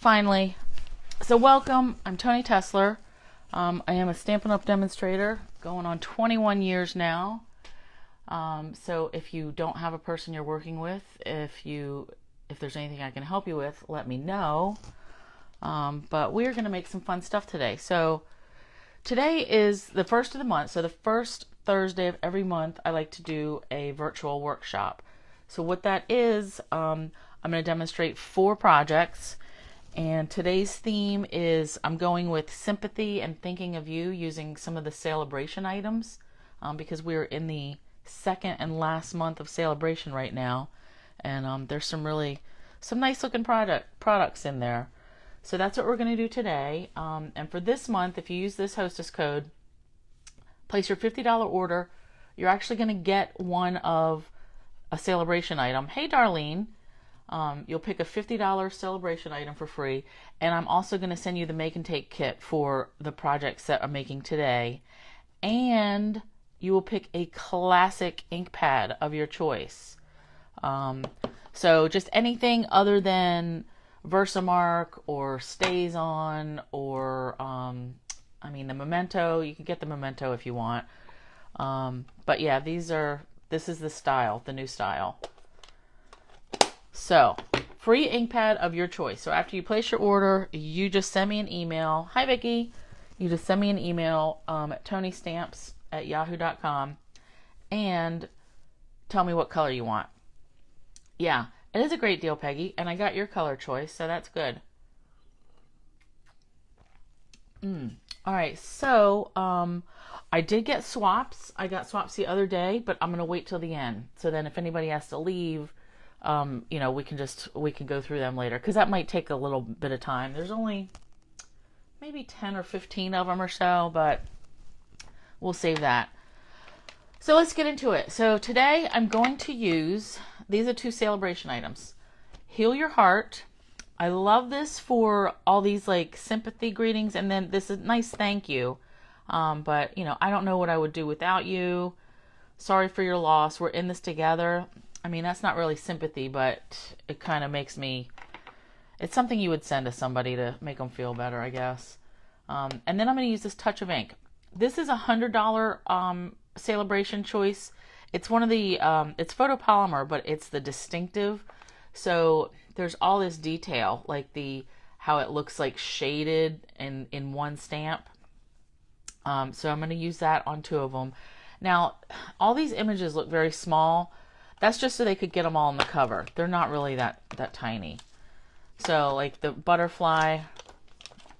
finally. So welcome, I'm Toni Tessler. I am a Stampin' Up! Demonstrator, going on 21 years now. So if you don't have a person you're working with, if there's anything I can help you with, let me know. But we're going to make some fun stuff today. So today is the first of the month. So the first Thursday of every month, I like to do a virtual workshop. So what that is, I'm going to demonstrate 4 projects. And today's theme is I'm going with Sympathy and Thinking of You, using some of the Sale-a-Bration items, because we're in the second and last month of Sale-a-Bration right now, and there's some nice looking products in there. So that's what we're going to do today. And for this month, if you use this Hostess code, place your $50 order, you're actually going to get one of a Sale-a-Bration item. Hey Darlene. You'll pick a $50 Sale-a-Bration item for free, and I'm also going to send you the make and take kit for the projects that I'm making today, and you will pick a classic ink pad of your choice. So just anything other than Versamark or Stays On or the Memento. You can get the Memento if you want, but yeah, this is the style, the new style. So, free ink pad of your choice. So after you place your order, you just send me an email. Hi, Vicki. You just send me an email at ToniStamps@yahoo.com and tell me what color you want. Yeah, it is a great deal, Peggy, and I got your color choice, so that's good. All right, so I did get swaps. I got swaps the other day, but I'm going to wait till the end. So then if anybody has to leave, we can go through them later, because that might take a little bit of time. There's only maybe 10 or 15 of them or so, but we'll save that. So let's get into it. So today I'm going to use, these are 2 Sale-a-Bration items. Heal Your Heart. I love this for all these like sympathy greetings, and then this is nice thank you. But I don't know what I would do without you. Sorry for your loss. We're in this together. I mean, that's not really sympathy, but it kind of makes me, it's something you would send to somebody to make them feel better, I guess. And then I'm going to use this touch of ink. This is a $100 Sale-a-Bration choice. It's one of the, it's photopolymer, but it's the distinctive. So there's all this detail, like how it looks like shaded in one stamp. So I'm going to use that on 2 of them. Now, all these images look very small. That's just so they could get them all on the cover. They're not really that tiny. So like the butterfly,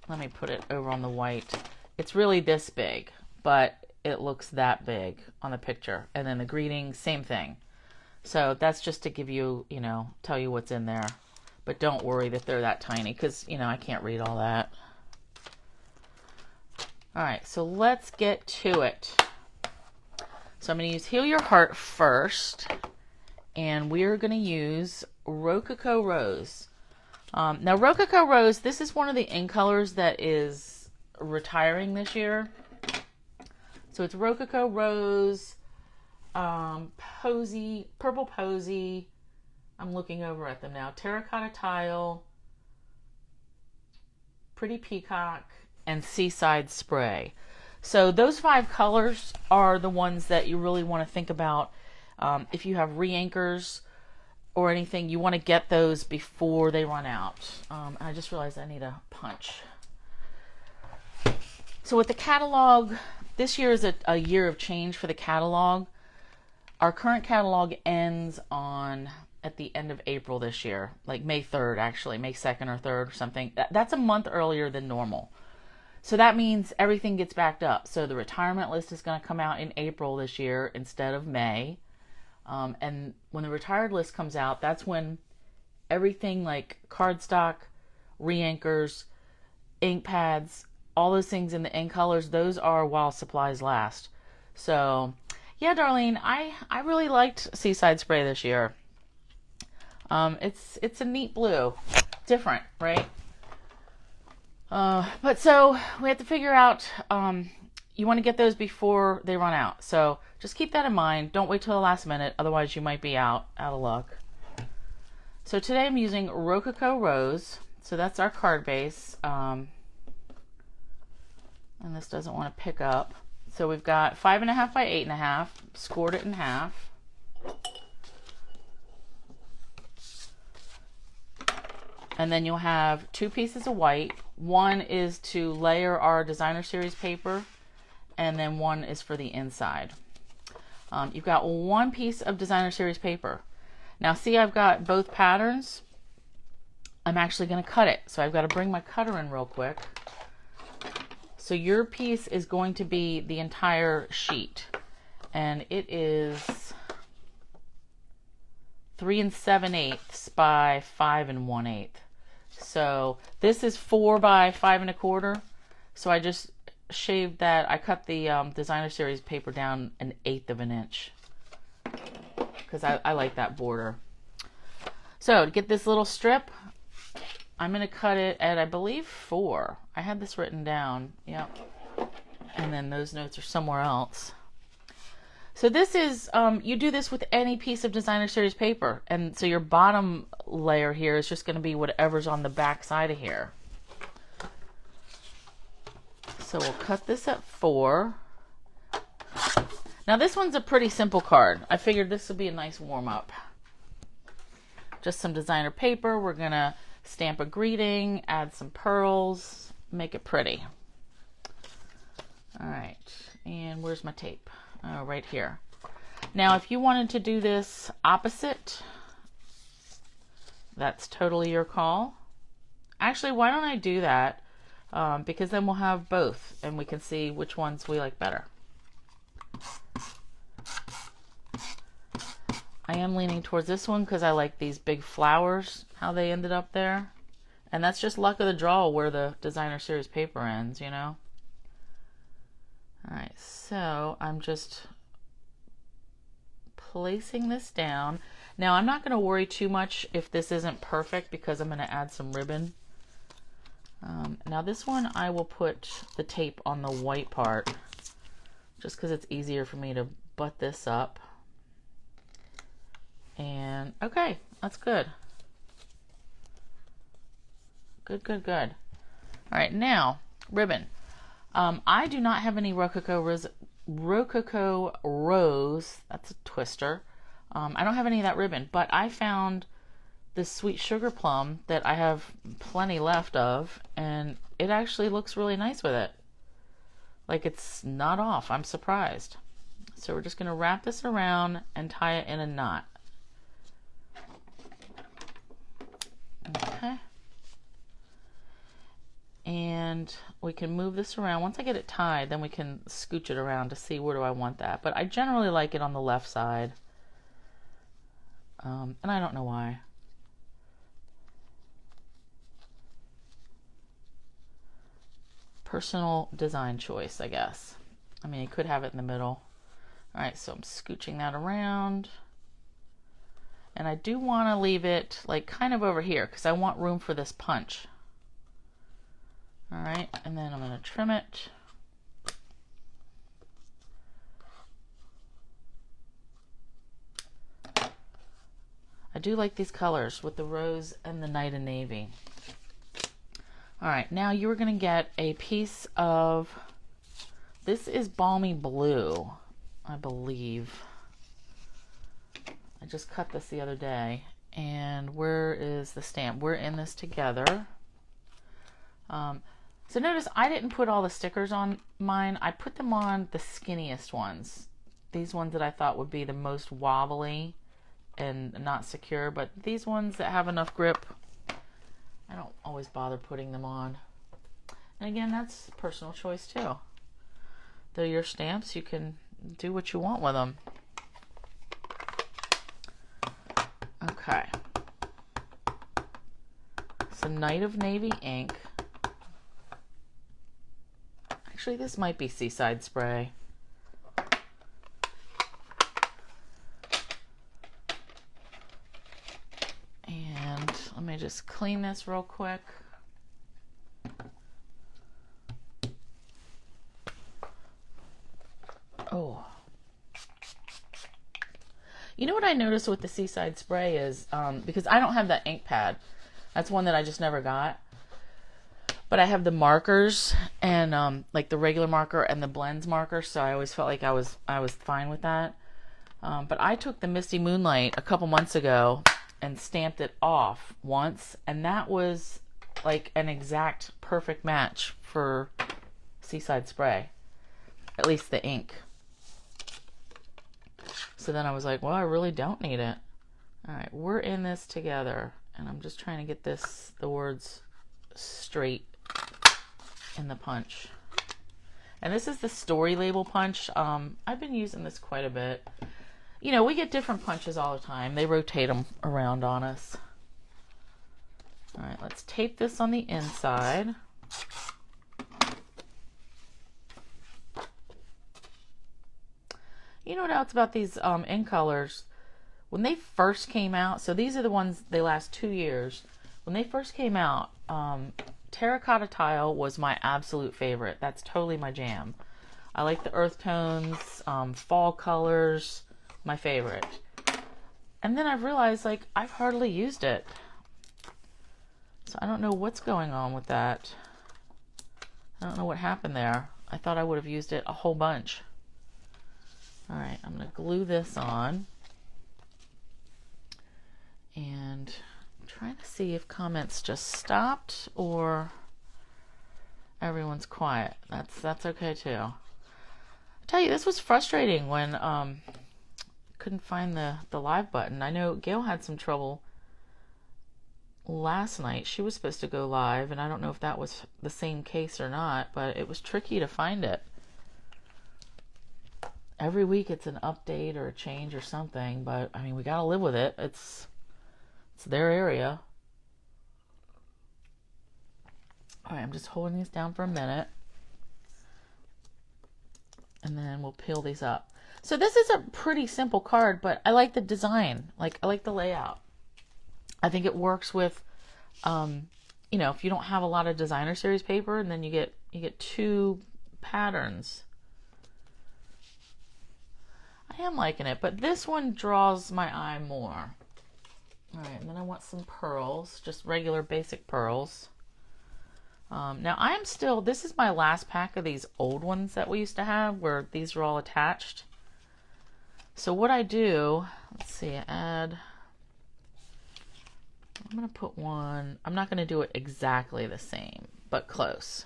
let me put it over on the white. It's really this big, but it looks that big on the picture. And then the greeting, same thing. So that's just to give you, tell you what's in there. But don't worry that they're that tiny, because, I can't read all that. All right, so let's get to it. So I'm going to use Heal Your Heart first. And we're going to use Rococo Rose. Now, Rococo Rose, this is one of the ink colors that is retiring this year. So it's Rococo Rose, Posy, Purple Posy. I'm looking over at them now. Terracotta Tile, Pretty Peacock, and Seaside Spray. So those 5 colors are the ones that you really want to think about. If you have re-inkers or anything, you want to get those before they run out. I just realized I need a punch. So with the catalog, this year is a year of change for the catalog. Our current catalog ends at the end of April this year, like May 3rd, actually, May 2nd or 3rd or something. That's a month earlier than normal. So that means everything gets backed up. So the retirement list is going to come out in April this year instead of May. And when the retired list comes out, that's when everything like cardstock, re-inkers, ink pads, all those things in the ink colors, those are while supplies last. So, yeah, Darlene, I really liked Seaside Spray this year. It's a neat blue. Different, right? But so we have to figure out, you want to get those before they run out. So just keep that in mind. Don't wait till the last minute. Otherwise you might be out of luck. So today I'm using Rococo Rose. So that's our card base. And this doesn't want to pick up. So we've got 5.5 by 8.5, scored it in half. And then you'll have 2 pieces of white. One is to layer our designer series paper, and then one is for the inside. You've got 1 piece of designer series paper. Now see, I've got both patterns. I'm actually going to cut it. So I've got to bring my cutter in real quick. So your piece is going to be the entire sheet. And it is 3 7/8 by 5 1/8. So this is 4 by 5 1/4. So I just shaved that. I cut the designer series paper down 1/8 of an inch because I like that border. So to get this little strip, I'm going to cut it at, I believe, 4. I had this written down. Yep. And then those notes are somewhere else. So this is, you do this with any piece of designer series paper. And so your bottom layer here is just going to be whatever's on the back side of here. So we'll cut this at 4. Now this one's a pretty simple card. I figured this would be a nice warm-up. Just some designer paper. We're going to stamp a greeting, add some pearls, make it pretty. All right, and where's my tape? Oh, right here. Now, if you wanted to do this opposite, that's totally your call. Actually, why don't I do that? Because then we'll have both, and we can see which ones we like better. I am leaning towards this one because I like these big flowers, how they ended up there. And that's just luck of the draw where the designer series paper ends, you know? All right, so I'm just placing this down. Now I'm not going to worry too much if this isn't perfect because I'm going to add some ribbon. Now this one I will put the tape on the white part just because it's easier for me to butt this up. And okay, that's good. Good, good, good. All right, now ribbon. I do not have any Rococo Rose. That's a twister. I don't have any of that ribbon, but I found this sweet sugar plum that I have plenty left of, and it actually looks really nice with it. Like, it's not off. I'm surprised. So we're just going to wrap this around and tie it in a knot. Okay. And we can move this around. Once I get it tied, then we can scooch it around to see where do I want that. But I generally like it on the left side. And I don't know why. Personal design choice, I guess. I mean, you could have it in the middle. All right, so I'm scooching that around. And I do want to leave it like kind of over here because I want room for this punch. All right, and then I'm going to trim it. I do like these colors with the rose and the night and navy. All right, now you are going to get a piece of, this is Balmy Blue, I believe. I just cut this the other day. And where is the stamp? We're in this together. So notice I didn't put all the stickers on mine. I put them on the skinniest ones. These ones that I thought would be the most wobbly and not secure. But these ones that have enough grip, I don't always bother putting them on. And again, that's personal choice too. They're your stamps. You can do what you want with them. Okay. So Night of Navy ink. Actually, this might be Seaside Spray. And let me just clean this real quick. Oh. You know what I noticed with the Seaside Spray is, because I don't have that ink pad, That's one that I just never got. But I have the markers and like the regular marker and the blends marker, so I always felt like I was fine with that. But I took the Misty Moonlight a couple months ago and stamped it off once, and that was like an exact perfect match for Seaside Spray, at least the ink. So then I was like, well, I really don't need it. All right, we're in this together, and I'm just trying to get the words straight in the punch. And this is the story label punch. I've been using this quite a bit. You know, we get different punches all the time. They rotate them around on us. All right, let's tape this on the inside. You know what else about these ink colors? When they first came out, so these are the ones, they last 2 years. When they first came out, terracotta tile was my absolute favorite. That's totally my jam. I like the earth tones, fall colors, my favorite. And then I've realized, like, I've hardly used it. So I don't know what's going on with that. I don't know what happened there. I thought I would have used it a whole bunch. All right, I'm going to glue this on. And I'm trying to see if comments just stopped or everyone's quiet. That's okay too. I tell you, this was frustrating when couldn't find the live button. I know Gail had some trouble last night. She was supposed to go live, and I don't know if that was the same case or not, but it was tricky to find it. Every week it's an update or a change or something, but I mean, we gotta live with it. It's their area. All right, I'm just holding these down for a minute, and then we'll peel these up. So this is a pretty simple card, but I like the design. Like, I like the layout. I think it works with, you know, if you don't have a lot of designer series paper, and then you get 2 patterns. I am liking it, but this one draws my eye more. All right, and then I want some pearls, just regular basic pearls. Now this is my last pack of these old ones that we used to have where these were all attached. So what I do, let's see, I'm going to put one, I'm not going to do it exactly the same, but close.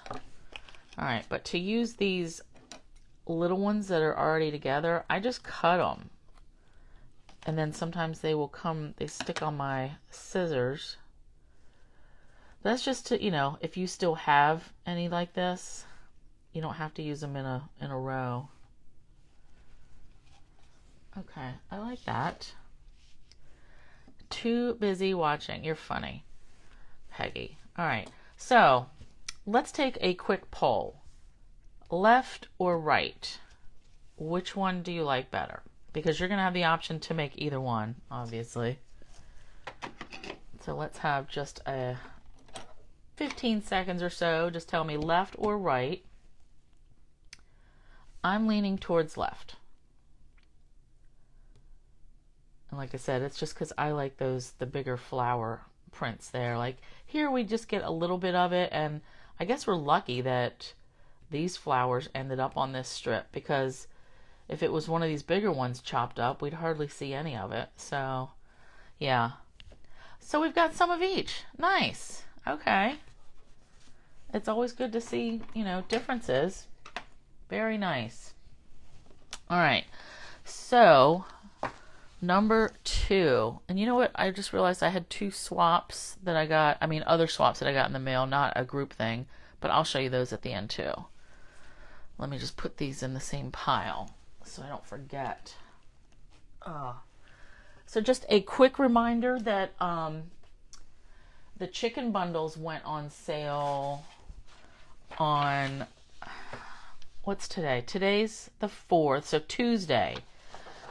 All right, but to use these little ones that are already together, I just cut them. And then sometimes they stick on my scissors. That's just to, you know, if you still have any like this, you don't have to use them in a row. Okay, I like that. Too busy watching. You're funny, Peggy. All right, so let's take a quick poll. Left or right? Which one do you like better? Because you're going to have the option to make either one, obviously. So let's have just a 15 seconds or so. Just tell me left or right. I'm leaning towards left. And like I said, it's just because I like the bigger flower prints there. Like here we just get a little bit of it, and I guess we're lucky that these flowers ended up on this strip, because if it was one of these bigger ones chopped up, we'd hardly see any of it. So yeah. So we've got some of each. Nice. Okay. It's always good to see, you know, differences. Very nice. All right. So number 2. And you know what? I just realized I had 2 swaps that I got. I mean, other swaps that I got in the mail, not a group thing. But I'll show you those at the end too. Let me just put these in the same pile so I don't forget. So just a quick reminder that the chicken bundles went on sale on, what's today? Today's the 4th, so Tuesday.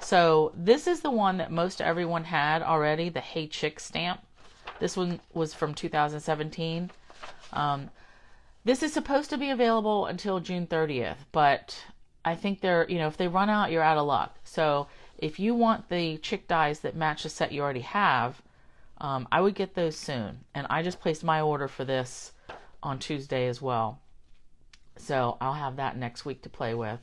So this is the one that most everyone had already, the Hey Chick stamp. This one was from 2017. This is supposed to be available until June 30th, but I think if they run out, you're out of luck. So if you want the chick dies that match the set you already have, I would get those soon. And I just placed my order for this on Tuesday as well. So I'll have that next week to play with.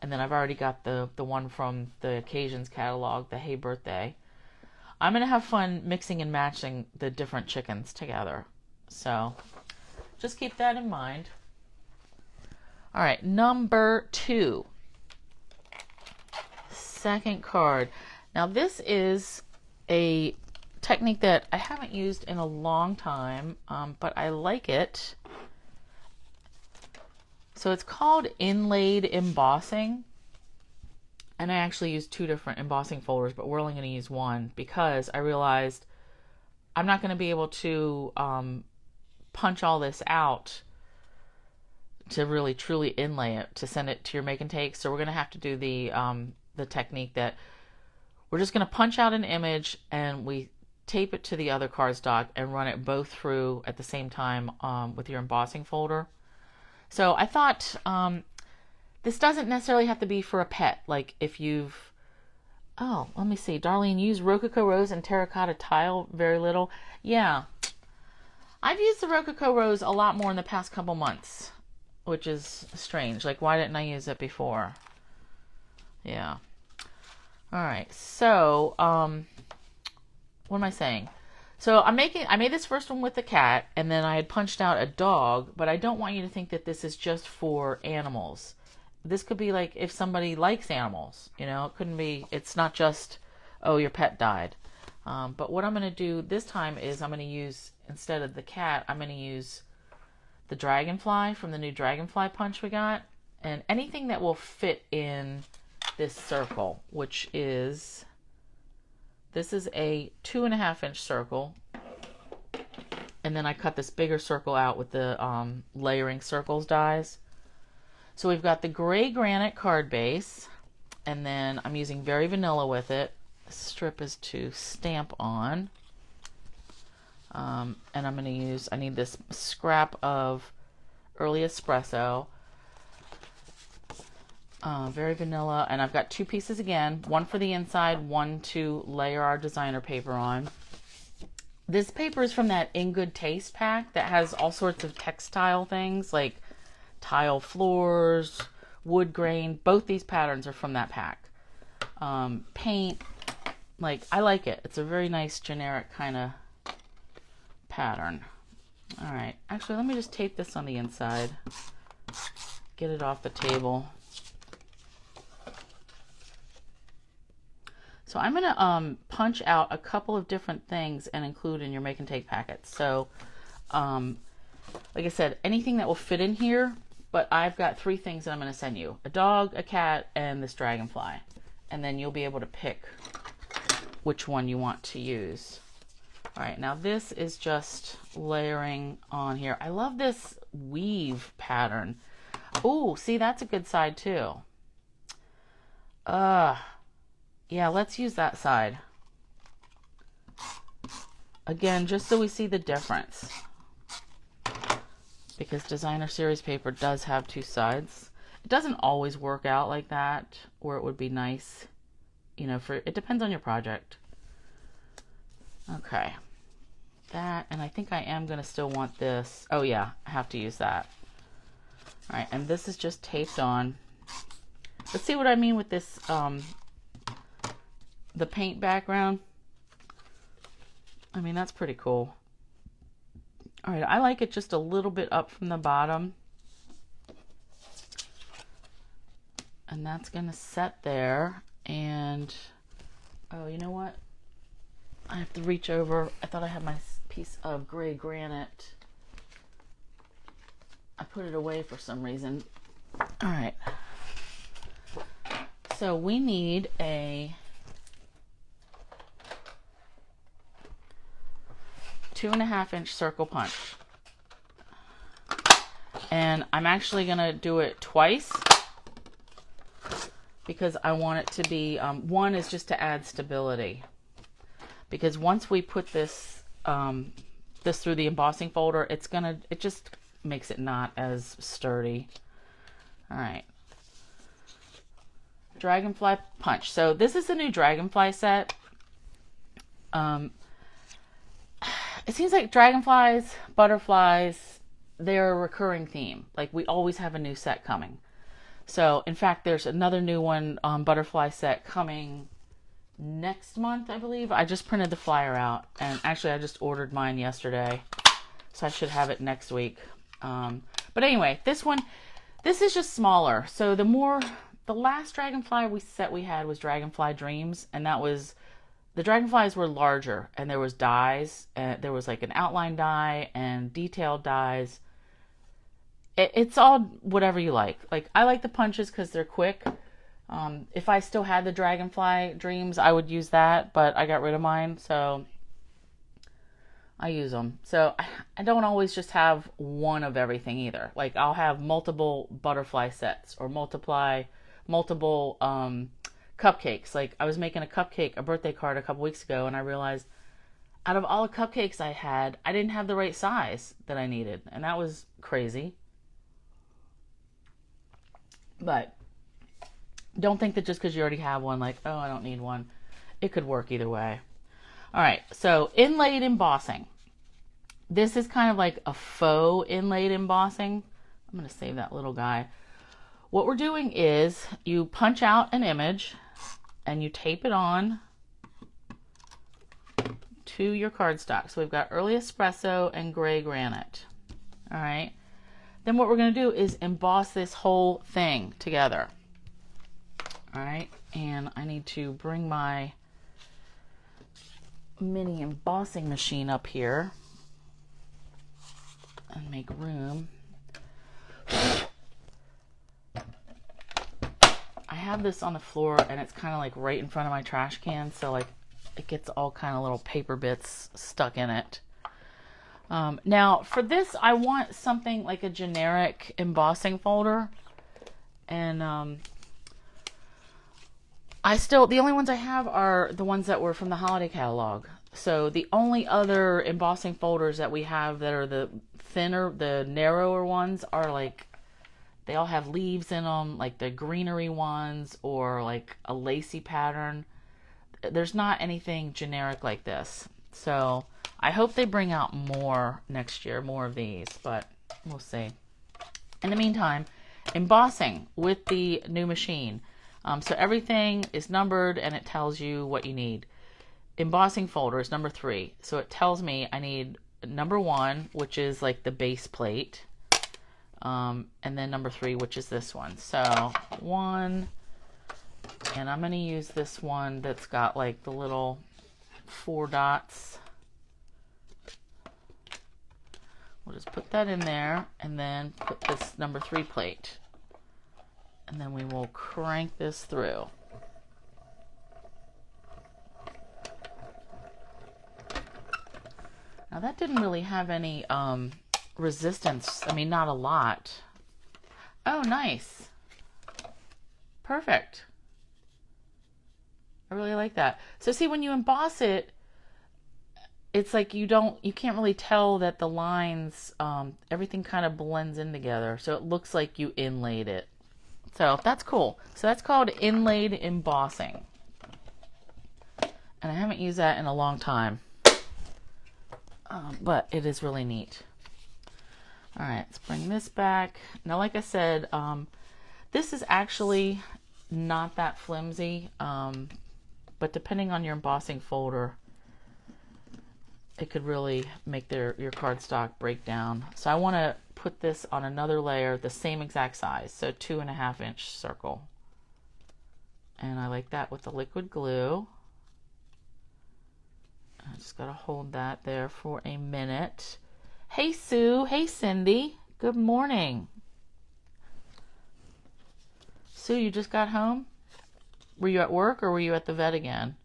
And then I've already got the one from the Occasions catalog, the Hey Birthday. I'm going to have fun mixing and matching the different chickens together. So just keep that in mind. All right, number 2. Second card. Now this is a technique that I haven't used in a long time, but I like it. So it's called Inlaid Embossing. And I actually use 2 different embossing folders, but we're only going to use one because I realized I'm not going to be able to punch all this out to really truly inlay it, to send it to your make and take. So we're going to have to do the technique that we're just going to punch out an image and we tape it to the other cardstock and run it both through at the same time with your embossing folder. So I thought this doesn't necessarily have to be for a pet. Like if you've, oh, let me see, Darlene, use Rococo Rose and terracotta tile very little. Yeah, I've used the Rococo Rose a lot more in the past couple months, which is strange. Like, why didn't I use it before? Yeah. All right. So, what am I saying? So I made this first one with the cat, and then I had punched out a dog, but I don't want you to think that this is just for animals. This could be like if somebody likes animals, you know, it couldn't be, it's not just, oh, your pet died. But what I'm going to do this time is I'm going to use, instead of the cat, I'm going to use the Dragonfly from the new Dragonfly punch we got, and anything that will fit in this circle, which is, this is a 2.5-inch circle, and then I cut this bigger circle out with the layering circles dies. So we've got the gray granite card base, and then I'm using Very Vanilla with it. The strip is to stamp on. And I'm going to use, I need this scrap of Early Espresso. Very Vanilla, and I've got 2 pieces again, one for the inside, one to layer our designer paper on. This paper is from that In Good Taste pack that has all sorts of textile things like tile floors, wood grain. Both these patterns are from that pack. Paint, like, I like it. It's a very nice generic kind of pattern. All right, actually, let me just tape this on the inside, get it off the table. So I'm going to punch out a couple of different things and include in your make and take packets. So like I said, anything that will fit in here, but I've got 3 things that I'm going to send you: a dog, a cat, and this Dragonfly. And then you'll be able to pick which one you want to use. All right, now this is just layering on here. I love this weave pattern. Oh, see, that's a good side too. Yeah, let's use that side. Again, just so we see the difference. Because designer series paper does have 2 sides. It doesn't always work out like that, or it would be nice, you know, it depends on your project. Okay. That, and I think I am going to still want this. Oh yeah, I have to use that. All right, and this is just taped on. Let's see what I mean with this, the paint background. I mean, that's pretty cool. All right, I like it just a little bit up from the bottom. And that's going to set there. And, oh, you know what? I have to reach over. I thought I had my piece of gray granite. I put it away for some reason. All right. So we need a 2.5-inch circle punch. And I'm actually going to do it twice because I want it to be, one is just to add stability. Because once we put this this through the embossing folder, it just makes it not as sturdy. All right. Dragonfly punch. So this is the new Dragonfly set. it seems like dragonflies, butterflies, they're a recurring theme. Like we always have a new set coming. So in fact, there's another new one, butterfly set coming next month, I believe. I just printed the flyer out, and actually I just ordered mine yesterday, so I should have it next week. But anyway, this is just smaller. So the last dragonfly set we had was Dragonfly Dreams, and that was, the dragonflies were larger, and there was dies, and there was like an outline die and detailed dies. It's all whatever you like. Like I like the punches because they're quick. If I still had the Dragonfly Dreams, I would use that, but I got rid of mine, so I use them. So I don't always just have one of everything either. Like I'll have multiple butterfly sets or multiple cupcakes. Like I was making a birthday card a couple weeks ago, and I realized out of all the cupcakes I had, I didn't have the right size that I needed, and that was crazy. But don't think that just because you already have one, like, oh, I don't need one. It could work either way. All right, so inlaid embossing. This is kind of like a faux inlaid embossing. I'm going to save that little guy. What we're doing is you punch out an image and you tape it on to your cardstock. So we've got Early Espresso and Gray Granite. All right. Then what we're going to do is emboss this whole thing together. All right, and I need to bring my mini embossing machine up here and make room. I have this on the floor, and it's kind of like right in front of my trash can, so like it gets all kind of little paper bits stuck in it. Now for this, I want something like a generic embossing folder, and the only ones I have are the ones that were from the holiday catalog. So the only other embossing folders that we have that are the narrower ones are like, they all have leaves in them, like the greenery ones or like a lacy pattern. There's not anything generic like this. So I hope they bring out more next year, more of these, but we'll see. In the meantime, embossing with the new machine. So everything is numbered and it tells you what you need. Embossing folder is number 3. So it tells me I need number 1, which is like the base plate. And then number 3, which is this one. So 1, and I'm going to use this one that's got like the little 4 dots. We'll just put that in there and then put this number 3 plate. And then we will crank this through. Now that didn't really have any resistance. I mean, not a lot. Oh, nice. Perfect. I really like that. So see, when you emboss it, it's like you can't really tell that the lines, everything kind of blends in together. So it looks like you inlaid it. So that's cool. So that's called inlaid embossing. And I haven't used that in a long time. But it is really neat. All right, let's bring this back. Now, like I said, this is actually not that flimsy. But depending on your embossing folder, it could really make your cardstock break down. So I want to put this on another layer, the same exact size, so 2.5 inch circle. And I like that with the liquid glue. I just gotta hold that there for a minute. Hey Sue, hey Cindy, good morning. Sue, you just got home? Were you at work or were you at the vet again?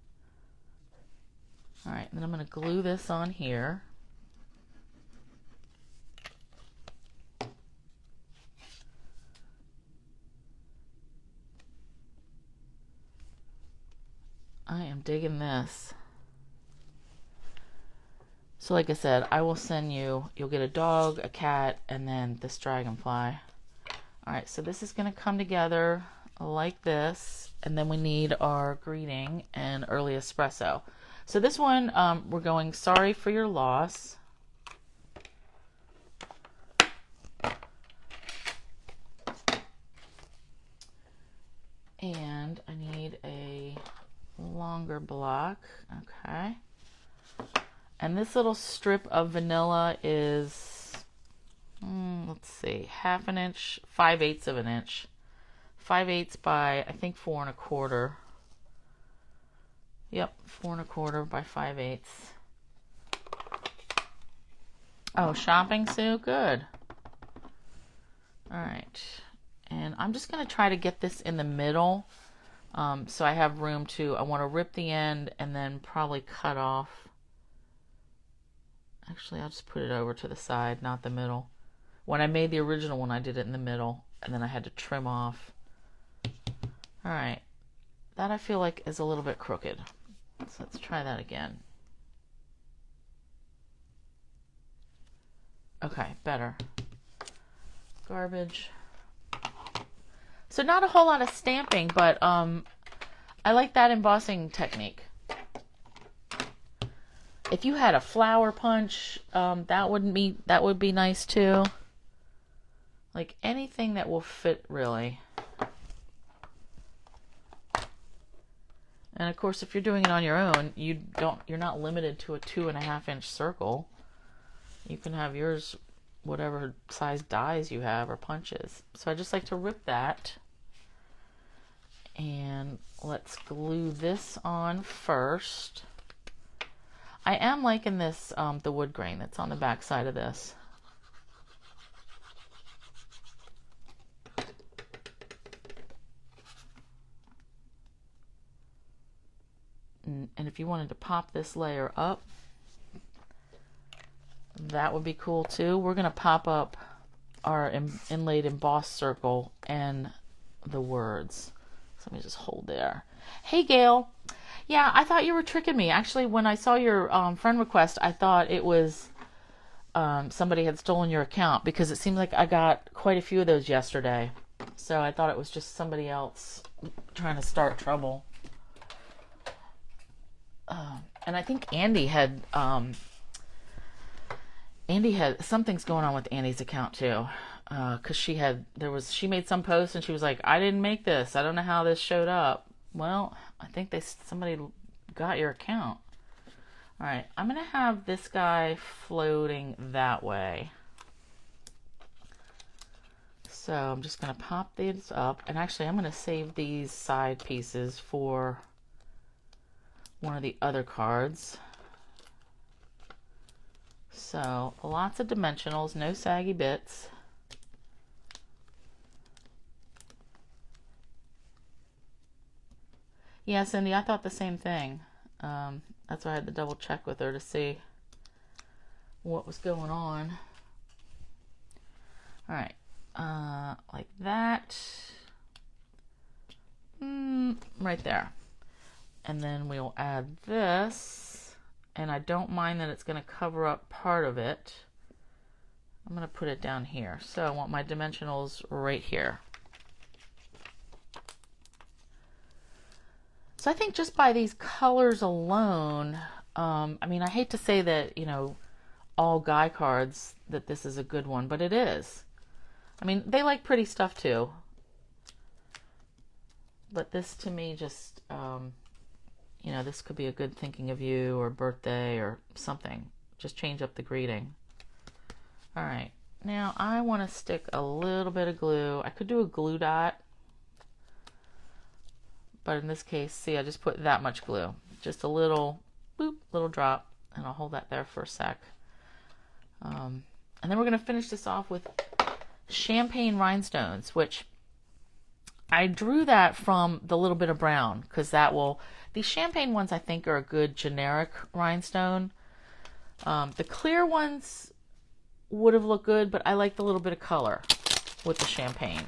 All right, then I'm gonna glue this on here. I am digging this. So like I said, I will send you'll get a dog, a cat, and then this dragonfly. All right, so this is gonna come together like this, and then we need our greeting and early espresso. So this one, we're going Sorry for Your Loss. And I need a longer block. Okay. And this little strip of vanilla is, let's see, 1/2 inch, 5/8 of an inch. 5/8 by, I think, 4 1/4. Yep, 4 1/4 by 5/8. Oh, shopping, Sue? Good. All right. And I'm just going to try to get this in the middle, so I have room to, I want to rip the end and then probably cut off. Actually, I'll just put it over to the side, not the middle. When I made the original one, I did it in the middle, and then I had to trim off. All right. That I feel like is a little bit crooked. So let's try that again. Okay, better. Garbage. So not a whole lot of stamping, but I like that embossing technique. If you had a flower punch, that would be nice too. Like anything that will fit, really. And of course, if you're doing it on your own, you're not limited to a 2.5 inch circle. You can have yours whatever size dies you have or punches. So I just like to rip that. And let's glue this on first. I am liking this, the wood grain that's on the back side of this. And if you wanted to pop this layer up, that would be cool too. We're going to pop up our inlaid embossed circle and the words. So let me just hold there. Hey, Gail. Yeah, I thought you were tricking me. Actually, when I saw your friend request, I thought it was somebody had stolen your account, because it seemed like I got quite a few of those yesterday. So I thought it was just somebody else trying to start trouble. And I think Andy had something's going on with Andy's account too, because she made some post and she was like, I didn't make this, I don't know how this showed up. Well, I think somebody got your account. All right, I'm gonna have this guy floating that way. So I'm just gonna pop these up, and actually I'm gonna save these side pieces for one of the other cards. So lots of dimensionals, no saggy bits. Yeah, Cindy, I thought the same thing. That's why I had to double check with her to see what was going on. All right, like that. Right there. And then we'll add this, and I don't mind that it's going to cover up part of it. I'm going to put it down here. So I want my dimensionals right here. So I think just by these colors alone, I mean, I hate to say that, you know, all guy cards, that this is a good one, but it is. I mean, they like pretty stuff too. But this to me just, you know, this could be a good thinking of you or birthday or something. Just change up the greeting. All right. Now I want to stick a little bit of glue. I could do a glue dot. But in this case, see, I just put that much glue. Just a little, boop, little drop. And I'll hold that there for a sec. And then we're going to finish this off with champagne rhinestones, which I drew that from the little bit of brown, because that will, these champagne ones I think are a good generic rhinestone. The clear ones would have looked good, but I like the little bit of color with the champagne.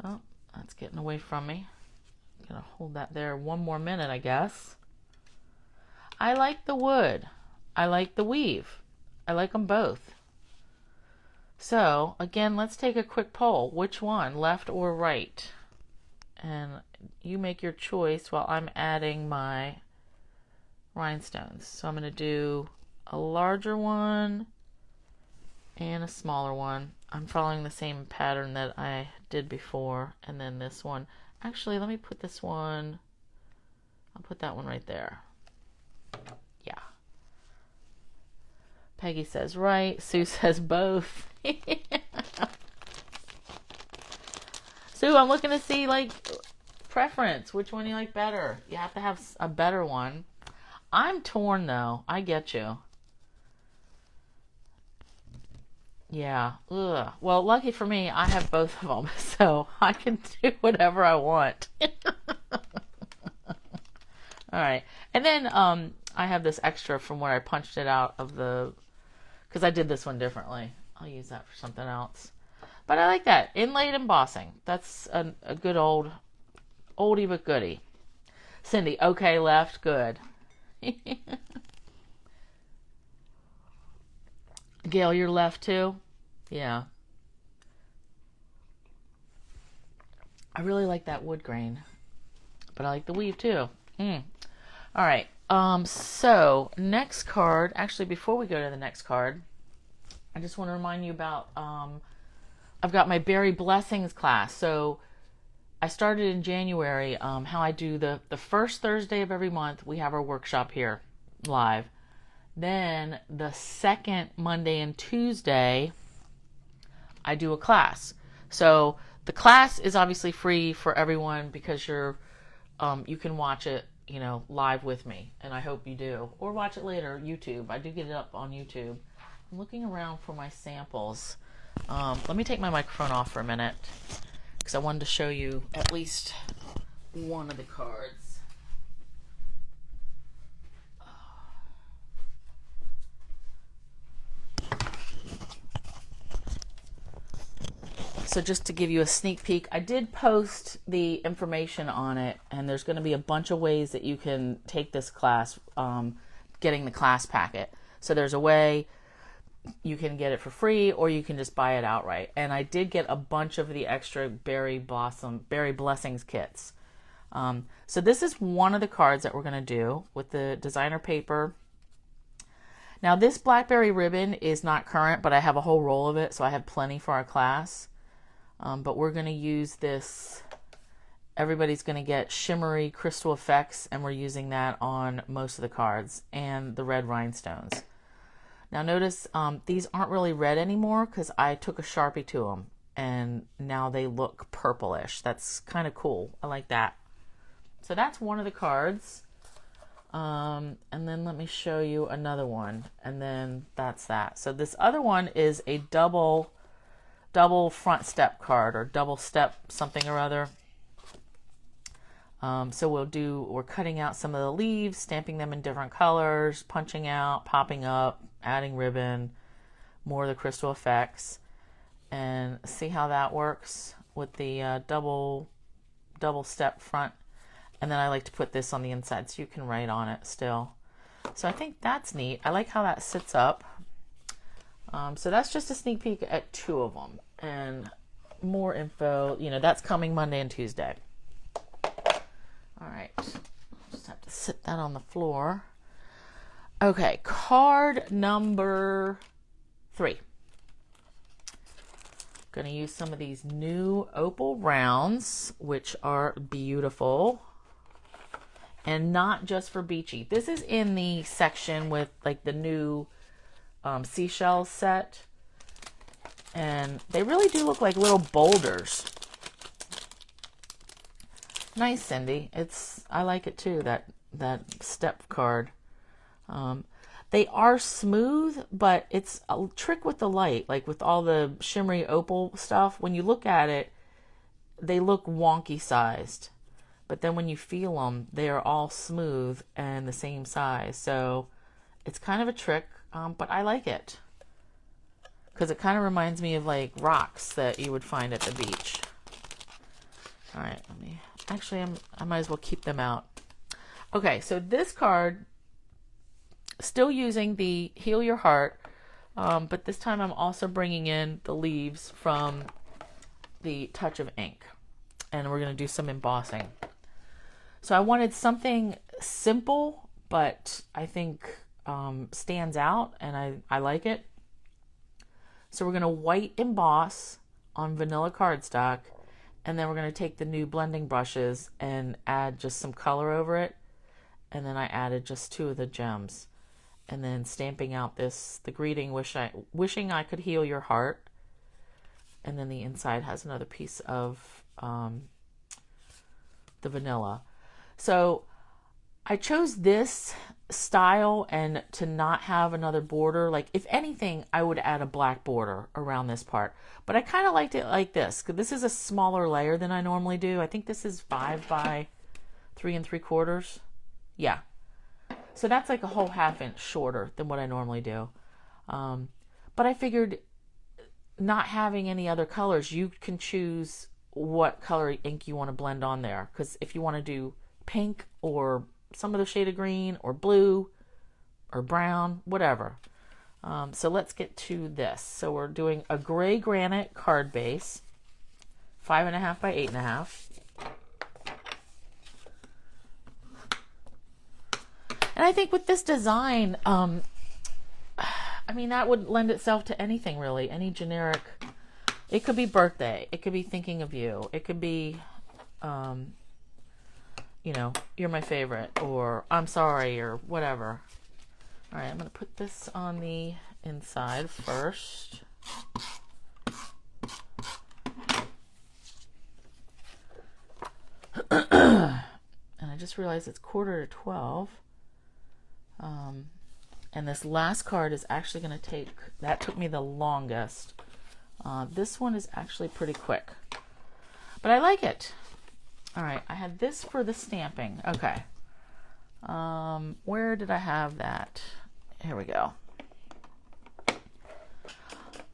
Oh, that's getting away from me. I'm gonna hold that there one more minute, I guess. I like the wood. I like the weave. I like them both. So again, let's take a quick poll. Which one, left or right? And you make your choice while I'm adding my rhinestones. So I'm going to do a larger one and a smaller one. I'm following the same pattern that I did before, and then this one. Actually, let me put this one, I'll put that one right there. Yeah. Peggy says right. Sue says both. Sue, I'm looking to see, like, preference. Which one you like better? You have to have a better one. I'm torn, though. I get you. Yeah. Ugh. Well, lucky for me, I have both of them, so I can do whatever I want. All right. And then I have this extra from where I punched it out of the... because I did this one differently. I'll use that for something else. But I like that. Inlaid embossing. That's a good oldie but goodie. Cindy, okay, left, good. Gail, you're left too? Yeah. I really like that wood grain. But I like the weave too. All right. So next card, actually before we go to the next card, I just want to remind you about I've got my Berry Blessings class. So I started in January, how I do the first Thursday of every month, we have our workshop here live. Then the second Monday and Tuesday, I do a class. So the class is obviously free for everyone because you can watch it, you know, live with me, and I hope you do, or watch it later, YouTube. I do get it up on YouTube. I'm looking around for my samples. Let me take my microphone off for a minute because I wanted to show you at least one of the cards. So just to give you a sneak peek, I did post the information on it, and there's going to be a bunch of ways that you can take this class, getting the class packet. So there's a way you can get it for free, or you can just buy it outright. And I did get a bunch of the extra Berry Blessings kits. So this is one of the cards that we're going to do with the designer paper. Now this blackberry ribbon is not current, but I have a whole roll of it, so I have plenty for our class. But we're going to use this, everybody's going to get shimmery crystal effects, and we're using that on most of the cards, and the red rhinestones. Now notice these aren't really red anymore because I took a Sharpie to them, and now they look purplish. That's kind of cool. I like that. So that's one of the cards. And then let me show you another one, and then that's that. So this other one is a double front step card, or double step something or other. So we're cutting out some of the leaves, stamping them in different colors, punching out, popping up, adding ribbon, more of the crystal effects, and see how that works with the double step front. And then I like to put this on the inside so you can write on it still. So I think that's neat. I like how that sits up. So that's just a sneak peek at two of them, and more info, you know, that's coming Monday and Tuesday. All right, just have to sit that on the floor. Okay, card number 3. Gonna use some of these new opal rounds, which are beautiful, and not just for beachy. This is in the section with like the new seashells set, and they really do look like little boulders. Nice, Cindy. I like it too, that step card. They are smooth, but it's a trick with the light, like with all the shimmery opal stuff. When you look at it, they look wonky sized, but then when you feel them, they are all smooth and the same size. So it's kind of a trick. But I like it because it kind of reminds me of like rocks that you would find at the beach. All right, I might as well keep them out. Okay, so this card, still using the Heal Your Heart, but this time I'm also bringing in the leaves from the Touch of Ink. and we're going to do some embossing. So I wanted something simple, but I think stands out, and I like it. So we're going to white emboss on vanilla cardstock, and then we're going to take the new blending brushes and add just some color over it. And then I added just 2 of the gems, and then stamping out the greeting, wishing I could heal your heart. And then the inside has another piece of the vanilla. So I chose this style and to not have another border. Like, if anything, I would add a black border around this part. But I kind of liked it like this, because this is a smaller layer than I normally do. I think this is 5 by 3 3/4. Yeah. So that's like a whole 1/2 inch shorter than what I normally do. But I figured, not having any other colors, you can choose what color ink you want to blend on there. Because if you want to do pink or some other shade of green or blue or brown, whatever. So let's get to this. So we're doing a gray granite card base, 5.5 by 8.5. And I think with this design, I mean, that would lend itself to anything really, any generic. It could be birthday. It could be thinking of you. It could be, you know, you're my favorite, or I'm sorry, or whatever. All right, I'm going to put this on the inside first. And I just realized it's 11:45. And this last card is actually going to take, that took me the longest. This one is actually pretty quick, but I like it. All right, I had this for the stamping. Okay. Where did I have that? Here we go.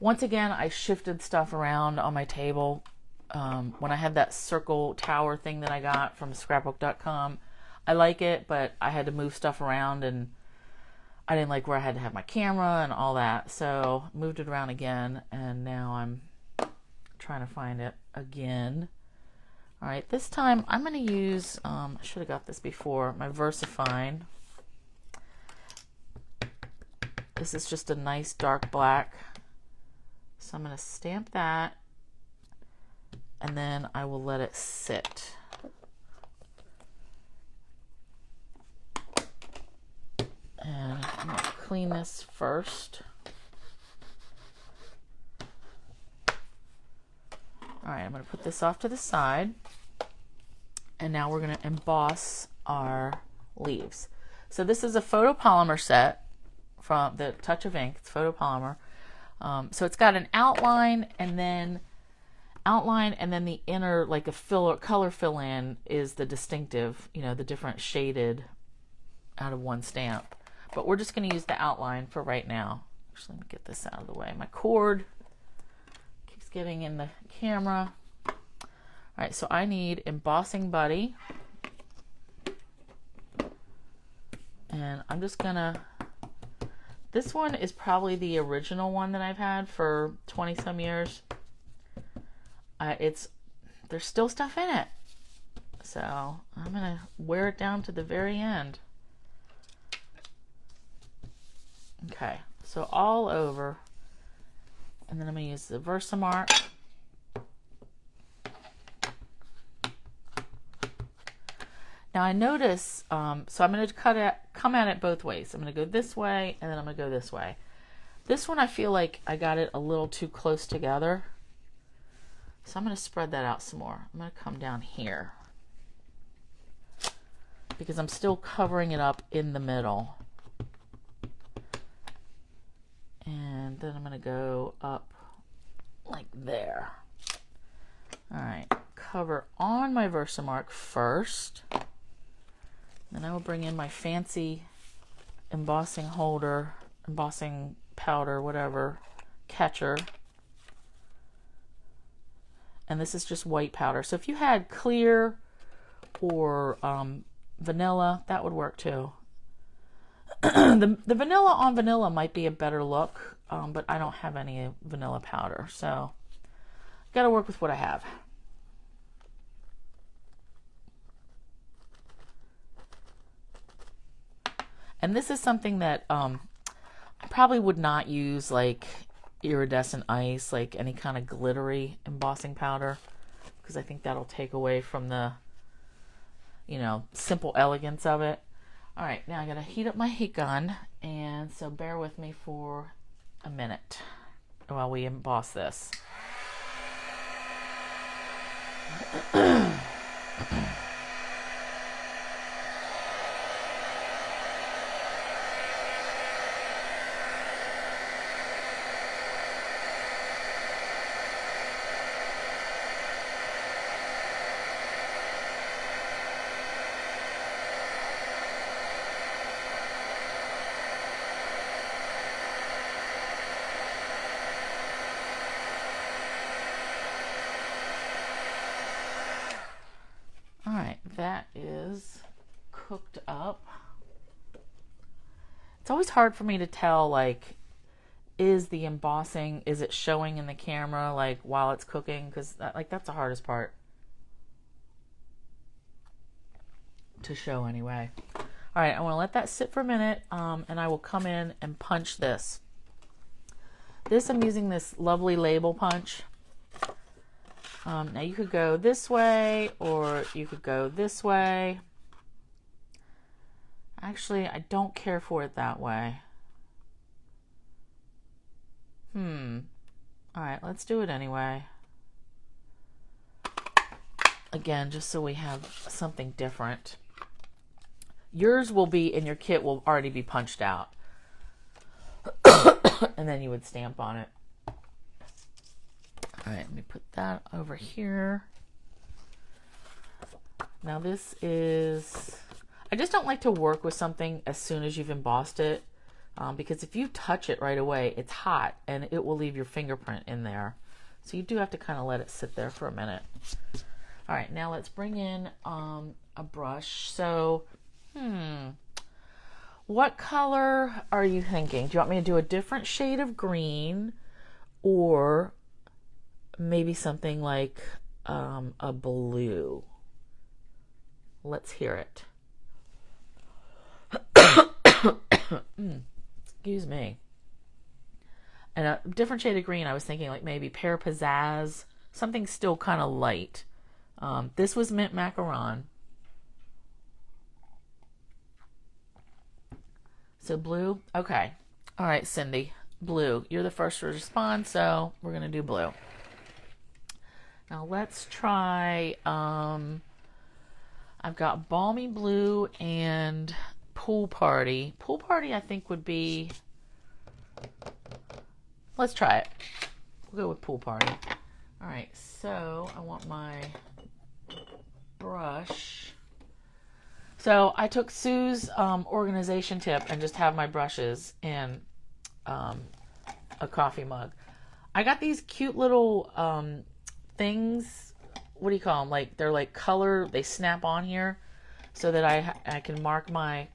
Once again, I shifted stuff around on my table. When I had that circle tower thing that I got from scrapbook.com, I like it, but I had to move stuff around, and I didn't like where I had to have my camera and all that. So moved it around again, and now I'm trying to find it again. All right, this time I'm going to use, I should have got this before, my VersaFine. This is just a nice dark black. So I'm going to stamp that, and then I will let it sit. And I'm going to clean this first. All right, I'm going to put this off to the side. And now we're going to emboss our leaves. So this is a photopolymer set from the Touch of Ink. It's photopolymer. So it's got an outline and then the inner, like a color fill in is the distinctive, you know, the different shaded out of one stamp. But we're just going to use the outline for right now. Actually, let me get this out of the way. My cord keeps getting in the camera. All right, so I need Embossing Buddy. And I'm just going to, this one is probably the original one that I've had for 20 some years. There's still stuff in it. So I'm going to wear it down to the very end. Okay, so all over, and then I'm going to use the Versamark. Now I notice, so I'm going to come at it both ways. I'm going to go this way, and then I'm going to go this way. This one I feel like I got it a little too close together, so I'm going to spread that out some more. I'm going to come down here, because I'm still covering it up in the middle. And then I'm going to go up like there. All right, cover on my Versamark first. Then I will bring in my fancy embossing holder, embossing powder, whatever, catcher. And this is just white powder. So if you had clear or vanilla, that would work too. The vanilla on vanilla might be a better look, but I don't have any vanilla powder, so got to work with what I have. And this is something that I probably would not use like iridescent ice, like any kind of glittery embossing powder, because I think that'll take away from the, you know, simple elegance of it. All right, now I gotta heat up my heat gun, and so bear with me for a minute while we emboss this. That is cooked up. It's always hard for me to tell, like, is the embossing, is it showing in the camera, like, while it's cooking? Because, like, that's the hardest part to show anyway. All right, I want to let that sit for a minute, and I will come in and punch this. I'm using this lovely label punch. Now you could go this way, or you could go this way. Actually, I don't care for it that way. Alright, let's do it anyway. Again, just so we have something different. Yours will be, in your kit will already be punched out. And then you would stamp on it. All right, let me put that over here. Now this is, I just don't like to work with something as soon as you've embossed it, because if you touch it right away, it's hot and it will leave your fingerprint in there. So you do have to kind of let it sit there for a minute. All right, now let's bring in a brush. So, what color are you thinking? Do you want me to do a different shade of green, or maybe something like a blue? Let's hear it. Excuse me. And a different shade of green, I was thinking like maybe Pear Pizzazz, something still kind of light. This was Mint Macaron. So blue? Okay. All right, Cindy. Blue. You're the first to respond, so we're going to do blue. Now let's try, I've got Balmy Blue and Pool Party. Pool Party I think would be, let's try it. We'll go with Pool Party. All right, so I want my brush. So I took Sue's organization tip and just have my brushes in a coffee mug. I got these cute little things, what do you call them? Like, they're like color, they snap on here so that I can mark my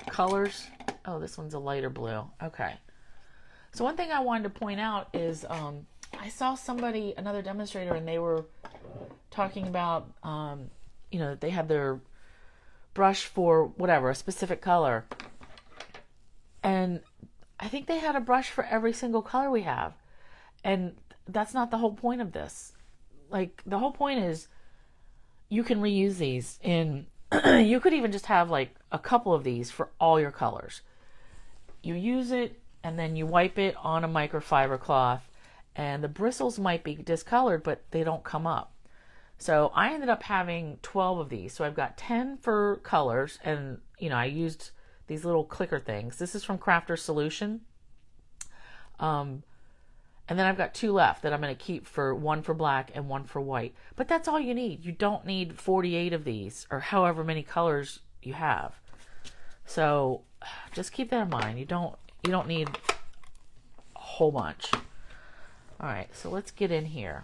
colors. Oh, this one's a lighter blue. Okay. So one thing I wanted to point out is I saw somebody, another demonstrator, and they were talking about, you know, they had their brush for whatever, a specific color. And I think they had a brush for every single color we have. And that's not the whole point of this. Like, the whole point is you can reuse these in, you could even just have like a couple of these for all your colors. You use it and then you wipe it on a microfiber cloth, and the bristles might be discolored, but they don't come up. So I ended up having 12 of these. So I've got 10 for colors, and you know, I used these little clicker things. This is from Crafter Solution. And then I've got 2 left that I'm going to keep, for one for black and one for white. But that's all you need. You don't need 48 of these, or however many colors you have. So just keep that in mind. You don't need a whole bunch. All right, so let's get in here.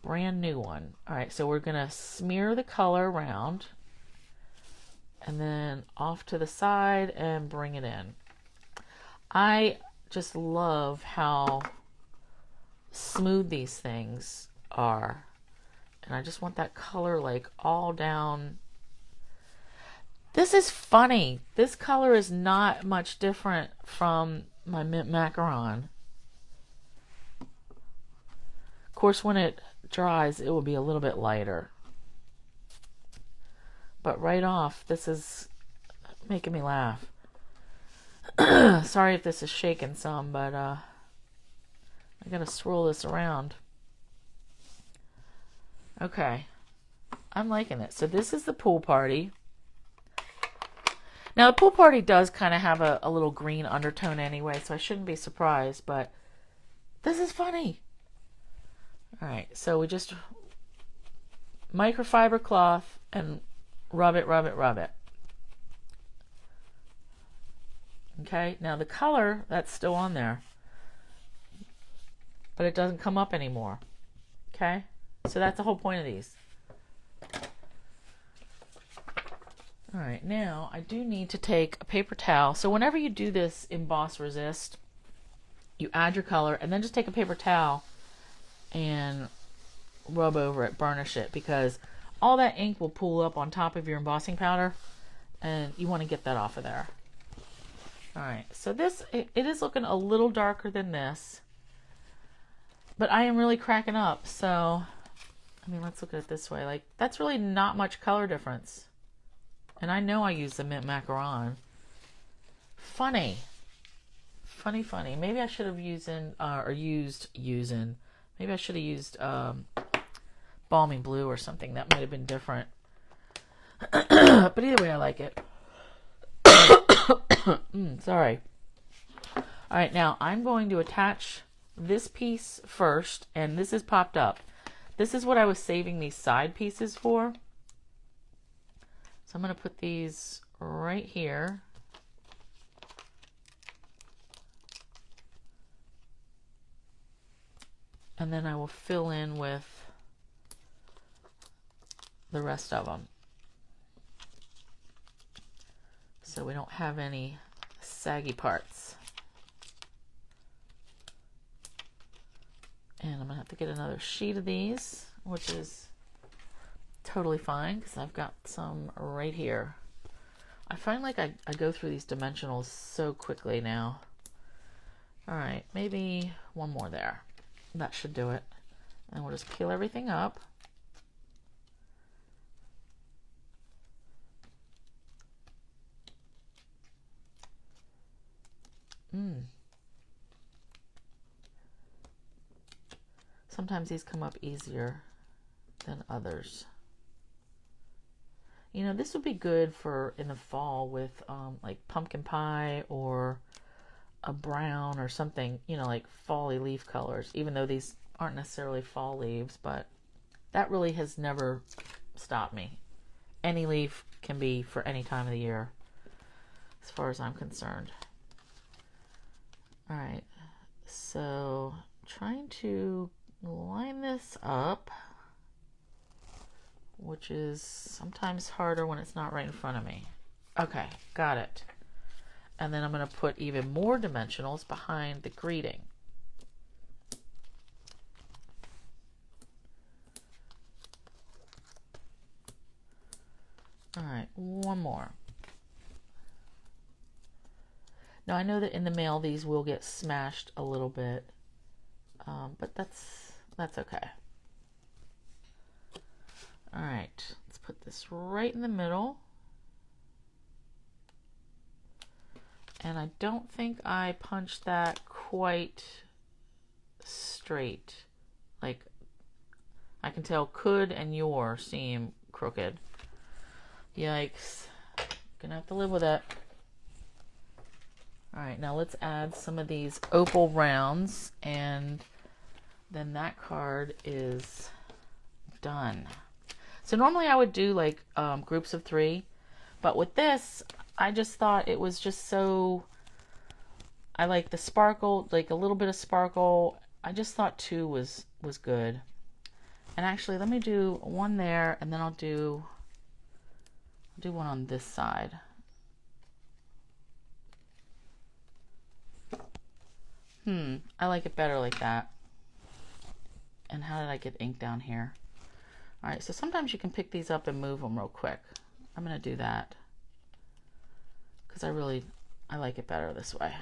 Brand new one. All right, so we're going to smear the color around and then off to the side and bring it in. I just love how smooth these things are, and I just want that color like all down. This is funny. This color is not much different from my mint macaron. Of course, when it dries, it will be a little bit lighter. But right off, this is making me laugh. Sorry if this is shaking some, but I gotta swirl this around. Okay, I'm liking it. So this is the pool party. Now the pool party does kind of have a little green undertone anyway, so I shouldn't be surprised, but this is funny. All right, so we just microfiber cloth and rub it, rub it, rub it. Okay, now the color, that's still on there, but it doesn't come up anymore. Okay, so that's the whole point of these. All right, now I do need to take a paper towel. So whenever you do this emboss resist, you add your color and then just take a paper towel and rub over it, burnish it, because all that ink will pool up on top of your embossing powder and you want to get that off of there. All right, so this, it is looking a little darker than this, but I am really cracking up. So, I mean, let's look at it this way. Like, that's really not much color difference. And I know I use the mint macaron. Funny. Funny, funny. Maybe I should have maybe I should have used Balmy Blue or something. That might have been different. But either way, I like it. Sorry. All right, now I'm going to attach this piece first, and this is popped up. This is what I was saving these side pieces for. So I'm going to put these right here. And then I will fill in with the rest of them, so we don't have any saggy parts. And I'm going to have to get another sheet of these, which is totally fine because I've got some right here. I find like I go through these dimensionals so quickly now. All right, maybe one more there. That should do it. And we'll just peel everything up. Sometimes these come up easier than others. You know, this would be good for in the fall with like pumpkin pie or a brown or something, you know, like fall-y leaf colors, even though these aren't necessarily fall leaves, but that really has never stopped me. Any leaf can be for any time of the year, as far as I'm concerned. All right, so trying to line this up, which is sometimes harder when it's not right in front of me. Okay, got it. And then I'm going to put even more dimensionals behind the greeting. All right, one more. Now I know that in the mail these will get smashed a little bit, but that's okay. All right, let's put this right in the middle. And I don't think I punched that quite straight. Like, I can tell could and your seem crooked. Yikes. Gonna have to live with it. All right, now let's add some of these opal rounds, and then that card is done. So normally I would do like groups of 3, but with this, I just thought it was just so, I like the sparkle, like a little bit of sparkle. I just thought 2 was good. And actually, let me do one there, and then I'll do one on this side. I like it better like that. And how did I get ink down here? All right, so sometimes you can pick these up and move them real quick. I'm going to do that. because I like it better this way.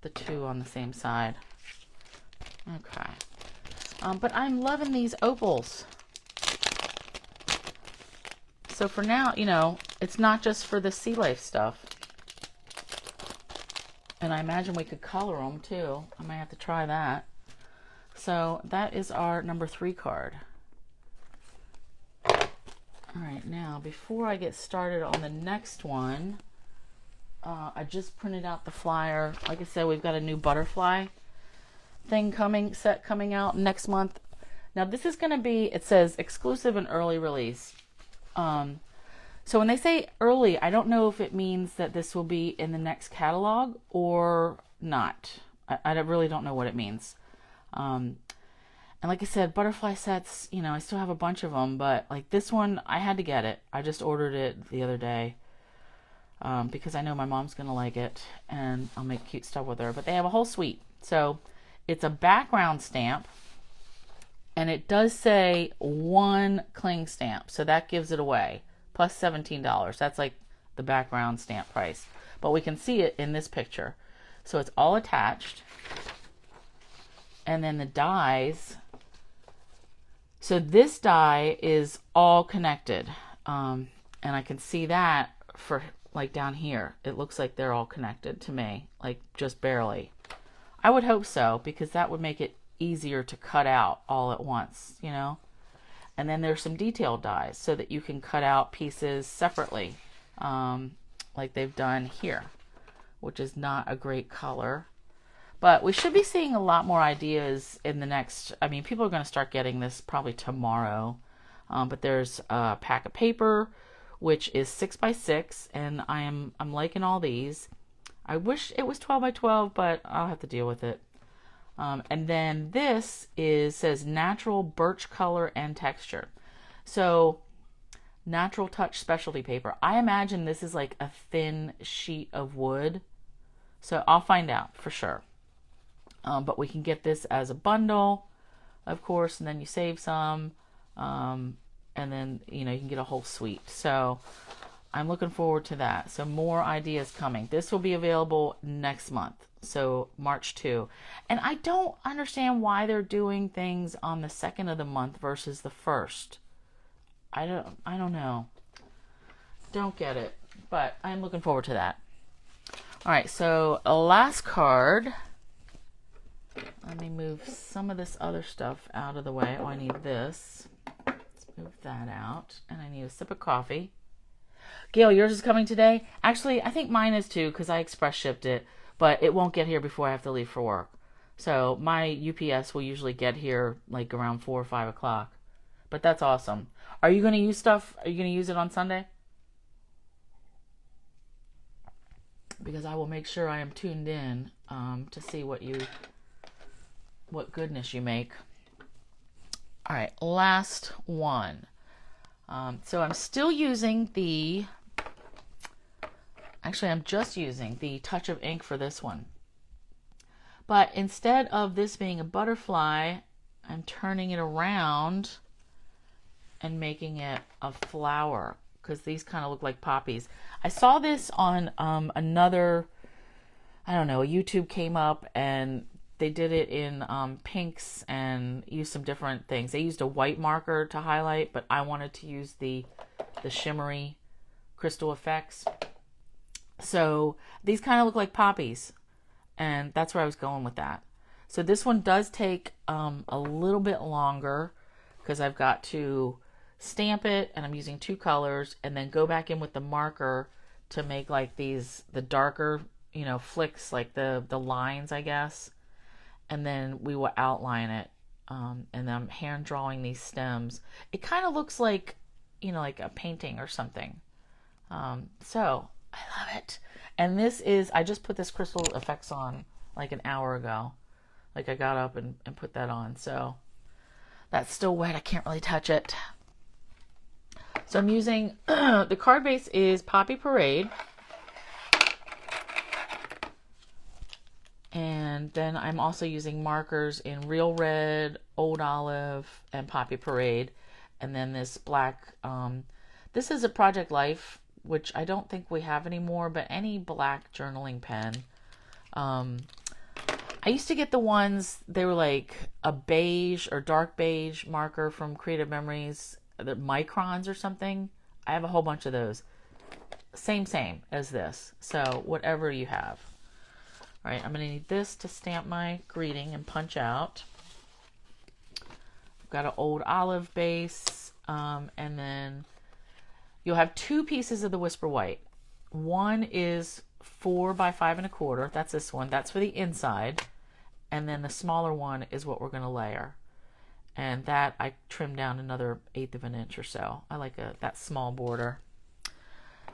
The two on the same side. Okay. But I'm loving these opals. So for now, you know, it's not just for the sea life stuff. And I imagine we could color them too. I might have to try that. So that is our number 3 card. All right, now before I get started on the next one, I just printed out the flyer. Like I said, we've got a new butterfly set coming out next month. Now this is going to be, it says exclusive and early release. So when they say early, I don't know if it means that this will be in the next catalog or not. I really don't know what it means. And like I said, butterfly sets, you know, I still have a bunch of them, but like this one, I had to get it. I just ordered it the other day because I know my mom's going to like it and I'll make cute stuff with her. But they have a whole suite. So it's a background stamp and it does say 1 cling stamp. So that gives it away. Plus $17. That's like the background stamp price. But we can see it in this picture. So it's all attached. And then the dies. So this die is all connected. And I can see that for like down here. It looks like they're all connected to me. Like just barely. I would hope so, because that would make it easier to cut out all at once, you know. And then there's some detailed dies so that you can cut out pieces separately, like they've done here, which is not a great color. But we should be seeing a lot more ideas in the next, I mean, people are going to start getting this probably tomorrow. But there's a pack of paper, which is 6x6, and I'm liking all these. I wish it was 12x12, but I'll have to deal with it. And then this says natural birch color and texture. So natural touch specialty paper. I imagine this is like a thin sheet of wood. So I'll find out for sure. But we can get this as a bundle, of course, and then you save some. And then, you know, you can get a whole suite. So I'm looking forward to that. So more ideas coming. This will be available next month. So March 2. And I don't understand why they're doing things on the 2nd of the month versus the 1st. I don't know. Don't get it. But I'm looking forward to that. All right, so a last card. Let me move some of this other stuff out of the way. Oh, I need this. Let's move that out. And I need a sip of coffee. Gail, yours is coming today? Actually, I think mine is too, because I express shipped it. But it won't get here before I have to leave for work. So my UPS will usually get here like around 4 or 5 o'clock. But that's awesome. Are you going to use stuff? Are you going to use it on Sunday? Because I will make sure I am tuned in to see what goodness you make. All right, last one. So I'm still using the... Actually, I'm just using the touch of ink for this one. But instead of this being a butterfly, I'm turning it around and making it a flower, because these kind of look like poppies. I saw this on another, I don't know, YouTube came up and they did it in pinks and used some different things. They used a white marker to highlight, but I wanted to use the shimmery crystal effects. So these kind of look like poppies, and that's where I was going with that. So this one does take a little bit longer because I've got to stamp it, and I'm using 2 colors, and then go back in with the marker to make like the darker, you know, flicks, like the lines, I guess. And then we will outline it, and then I'm hand drawing these stems. It kind of looks like, you know, like a painting or something. So I love it. And this is, I just put this crystal effects on like an hour ago. Like I got up and put that on. So that's still wet. I can't really touch it. So I'm using, the card base is Poppy Parade. And then I'm also using markers in Real Red, Old Olive, and Poppy Parade. And then this black, this is a Project Life which I don't think we have anymore, but any black journaling pen. I used to get the ones, they were like a beige or dark beige marker from Creative Memories, the microns or something. I have a whole bunch of those. Same as this. So whatever you have. All right, I'm going to need this to stamp my greeting and punch out. I've got an old olive base, and then you'll have two pieces of the Whisper White. One is 4 by 5 1/4. That's this one. That's for the inside. And then the smaller one is what we're going to layer. And that I trimmed down another 1/8 of an inch or so. I like that small border.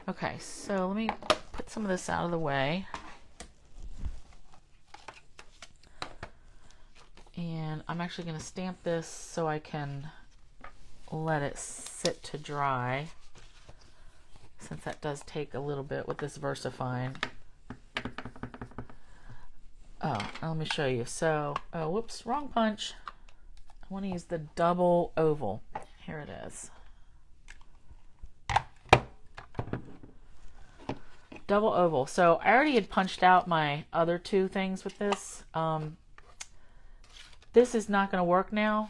Okay, so let me put some of this out of the way. And I'm actually going to stamp this so I can let it sit to dry, since that does take a little bit with this VersaFine. Oh, let me show you. So, oh, whoops, wrong punch. I want to use the double oval. Here it is. Double oval. So I already had punched out my other two things with this. This is not going to work now,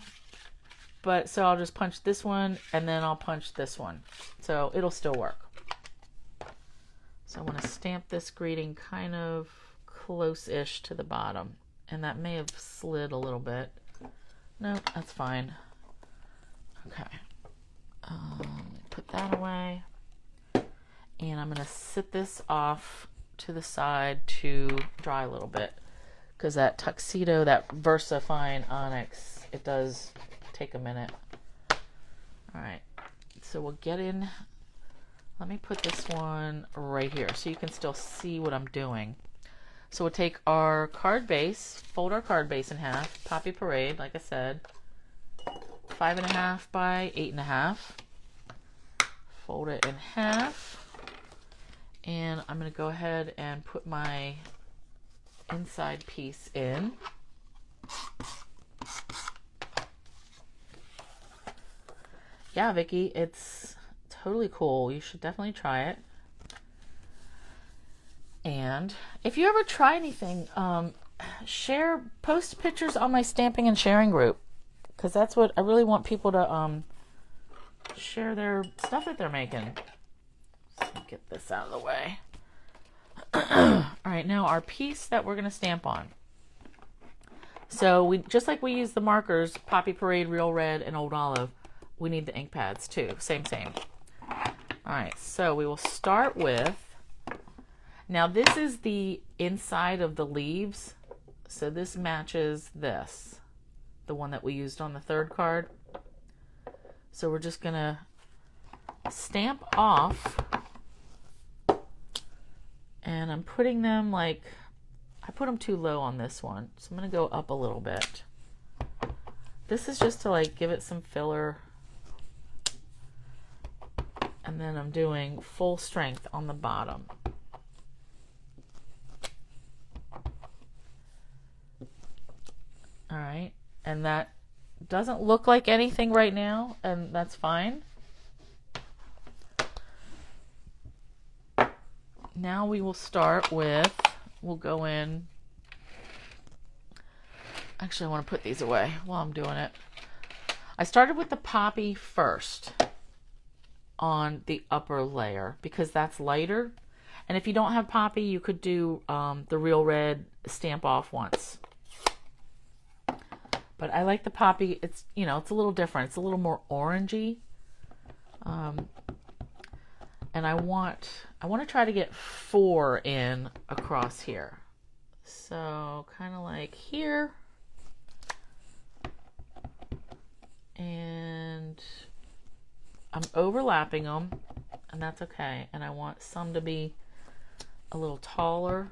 but so I'll just punch this one and then I'll punch this one. So it'll still work. So I want to stamp this greeting kind of close-ish to the bottom, and that may have slid a little bit. No, that's fine. Okay, put that away, and I'm going to sit this off to the side to dry a little bit, because that tuxedo, that VersaFine Onyx, it does take a minute. All right, so we'll get in. Let me put this one right here so you can still see what I'm doing. So we'll take our card base, fold our card base in half, Poppy Parade, like I said, 5 1/2 by 8 1/2. Fold it in half, and I'm going to go ahead and put my inside piece in. Yeah, Vicky, it's totally cool. You should definitely try it. And if you ever try anything, post pictures on my stamping and sharing group, because that's what I really want people to share their stuff that they're making. So get this out of the way. All right, now our piece that we're going to stamp on. So we just like we use the markers, Poppy Parade, Real Red, and Old Olive, we need the ink pads too. Same. All right, so we will start with, now this is the inside of the leaves, so this matches this, the one that we used on the third card. So we're just gonna stamp off, and I'm putting them like, I put them too low on this one, so I'm gonna go up a little bit. This is just to like give it some filler. And then I'm doing full strength on the bottom. All right, and that doesn't look like anything right now, and that's fine. Now we will start with, we'll go in. Actually, I want to put these away while I'm doing it. I started with the poppy first on the upper layer because that's lighter, and if you don't have poppy, you could do the Real Red stamp off once, but I like the poppy. It's, you know, it's a little different, it's a little more orangey, and I want to try to get 4 in across here, so kind of like here, and I'm overlapping them, and that's okay. And I want some to be a little taller,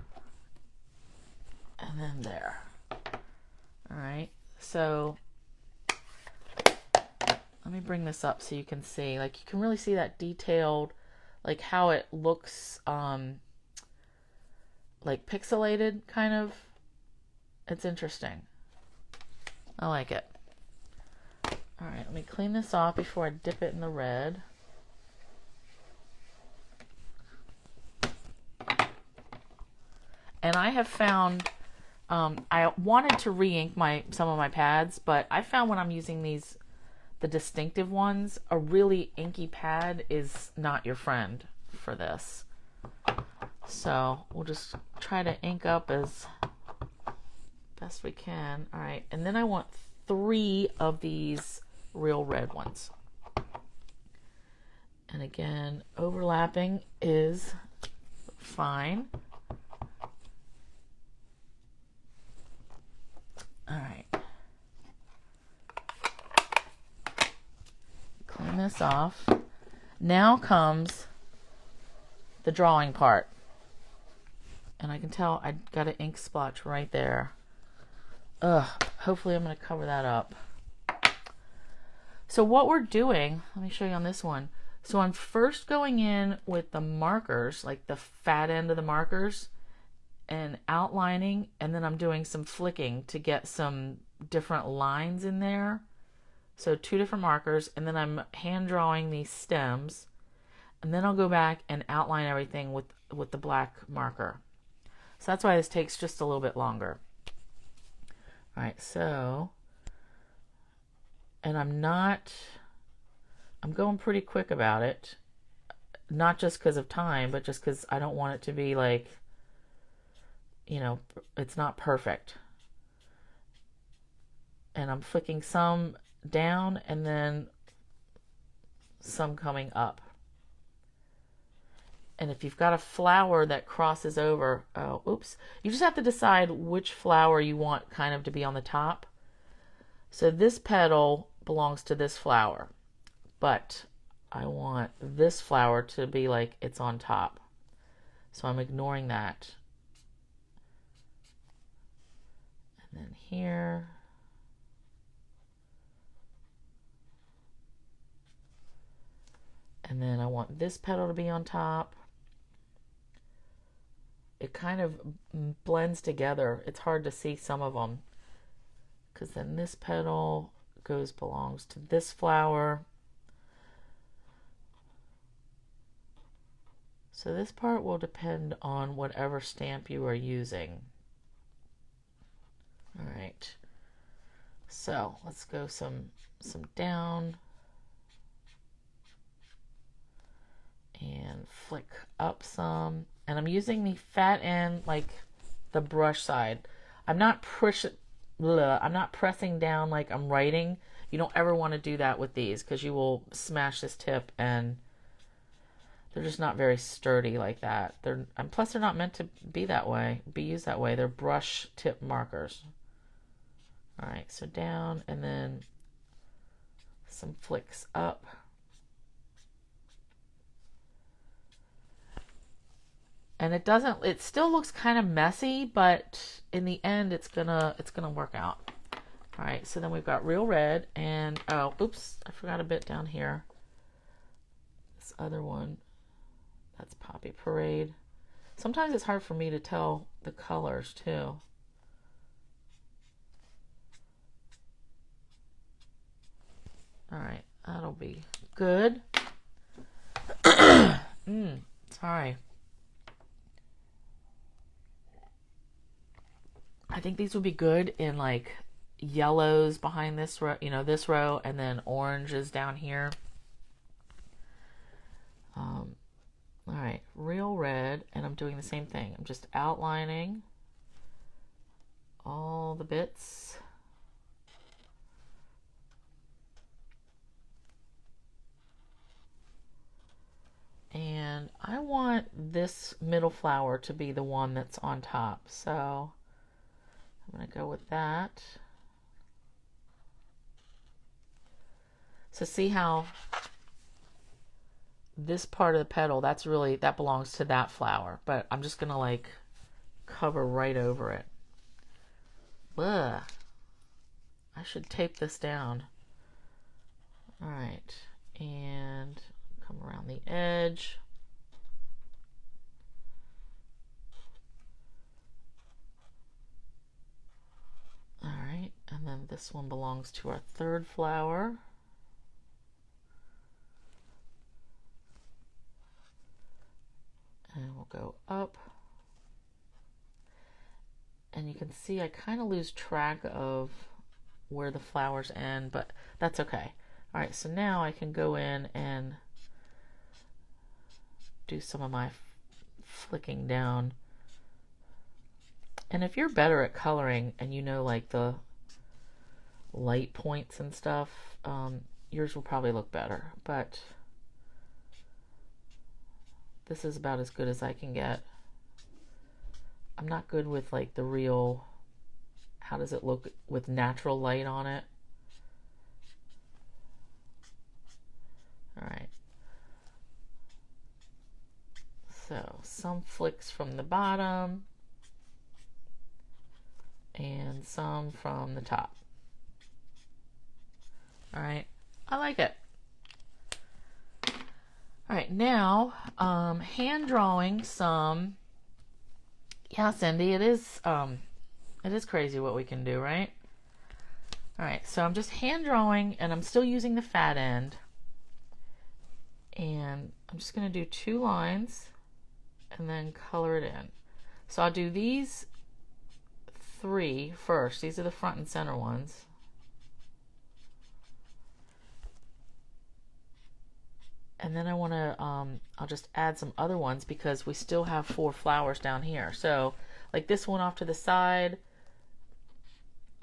and then there. All right, so let me bring this up so you can see, like, you can really see that detailed, like how it looks, like pixelated kind of. It's interesting. I like it. All right, let me clean this off before I dip it in the red. And I have found, I wanted to re-ink some of my pads, but I found when I'm using these, the distinctive ones, a really inky pad is not your friend for this. So we'll just try to ink up as best we can. All right, and then I want 3 of these real red ones. And again, overlapping is fine. All right. Clean this off. Now comes the drawing part. And I can tell I got an ink splotch right there. Ugh, hopefully I'm going to cover that up. So what we're doing, let me show you on this one. So I'm first going in with the markers, like the fat end of the markers, and outlining, and then I'm doing some flicking to get some different lines in there. So 2 different markers, and then I'm hand drawing these stems, and then I'll go back and outline everything with the black marker. So that's why this takes just a little bit longer. All right, so, and I'm going pretty quick about it, not just because of time, but just because I don't want it to be like, you know, it's not perfect. And I'm flicking some down and then some coming up. And if you've got a flower that crosses over, oh, oops, you just have to decide which flower you want kind of to be on the top. So this petal belongs to this flower, but I want this flower to be like it's on top. So I'm ignoring that. And then here. And then I want this petal to be on top. It kind of blends together. It's hard to see some of them. Because then this petal belongs to this flower. So this part will depend on whatever stamp you are using. All right. So let's go some down. And flick up some. And I'm using the fat end, like the brush side. I'm not pressing down like I'm writing. You don't ever want to do that with these because you will smash this tip and they're just not very sturdy like that. And plus they're not meant to be that way, be used that way. They're brush tip markers. All right, so down and then some flicks up. And it still looks kind of messy, but in the end it's gonna work out. All right, so then we've got real red and, oh, oops, I forgot a bit down here. This other one, that's Poppy Parade. Sometimes it's hard for me to tell the colors too. All right, that'll be good. Sorry. I think these would be good in like yellows behind this row, this row, and then oranges down here. All right, real red, and I'm doing the same thing. I'm just outlining all the bits. And I want this middle flower to be the one that's on top, so I'm going to go with that. So see how this part of the petal, that belongs to that flower, but I'm just going to like cover right over it. Ugh. I should tape this down. All right, and come around the edge. All right, and then this one belongs to our third flower. And we'll go up. And you can see I kind of lose track of where the flowers end, but that's okay. All right, so now I can go in and do some of my flicking down. And if you're better at coloring and you know like the light points and stuff, yours will probably look better, but this is about as good as I can get. I'm not good with like the real, how does it look with natural light on it? All right. So some flicks from the bottom and some from the top. All right, I like it. All right, now hand drawing some. Yeah, Cindy, it is crazy what we can do, right? All right, so I'm just hand drawing, and I'm still using the fat end, and I'm just going to do 2 lines and then color it in. So I'll do these 3 first. These are the front and center ones. And then I want to, I'll just add some other ones because we still have 4 flowers down here. So like this one off to the side,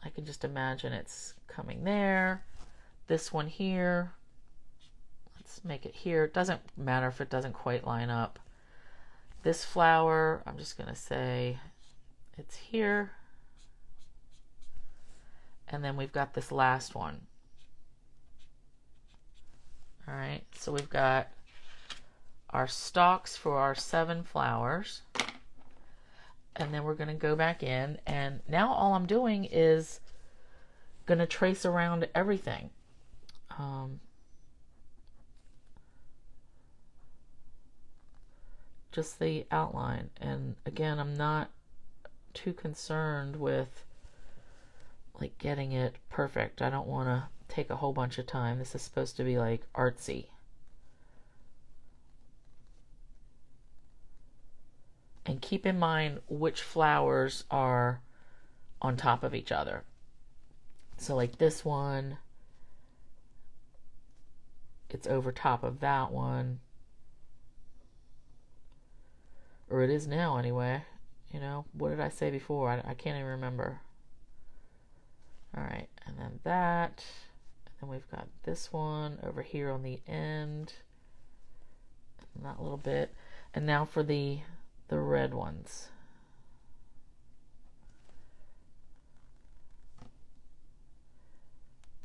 I can just imagine it's coming there. This one here, let's make it here. It doesn't matter if it doesn't quite line up. This flower, I'm just going to say it's here. And then we've got this last one. All right, so we've got our stalks for our 7 flowers. And then we're going to go back in, and now all I'm doing is going to trace around everything. Just the outline. And again, I'm not too concerned with like getting it perfect. I don't want to take a whole bunch of time. This is supposed to be like artsy. And keep in mind which flowers are on top of each other. So like this one, it's over top of that one. Or it is now anyway. You know, what did I say before? I can't even remember. All right, and then that. And we've got this one over here on the end, and that little bit. And now for the red ones.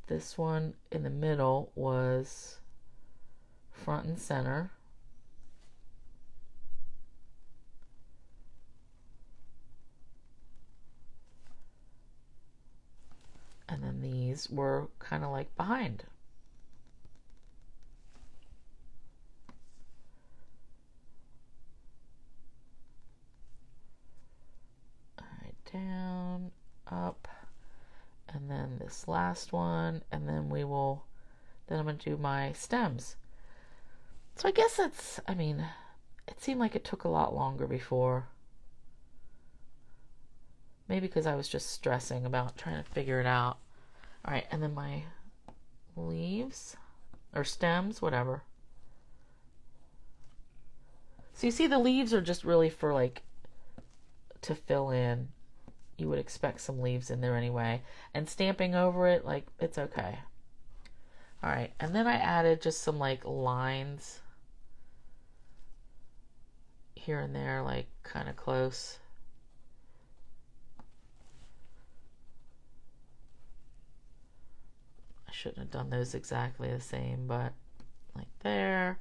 This one in the middle was front and center. And then these were kind of like behind. All right, down, up, and then this last one, and then then I'm going to do my stems. So I guess that's, I mean, it seemed like it took a lot longer before. Maybe because I was just stressing about trying to figure it out. All right, and then my leaves, or stems, whatever. So you see the leaves are just really for like, to fill in. You would expect some leaves in there anyway. And stamping over it, like, it's okay. All right, and then I added just some like lines here and there, like kind of close. I shouldn't have done those exactly the same, but like there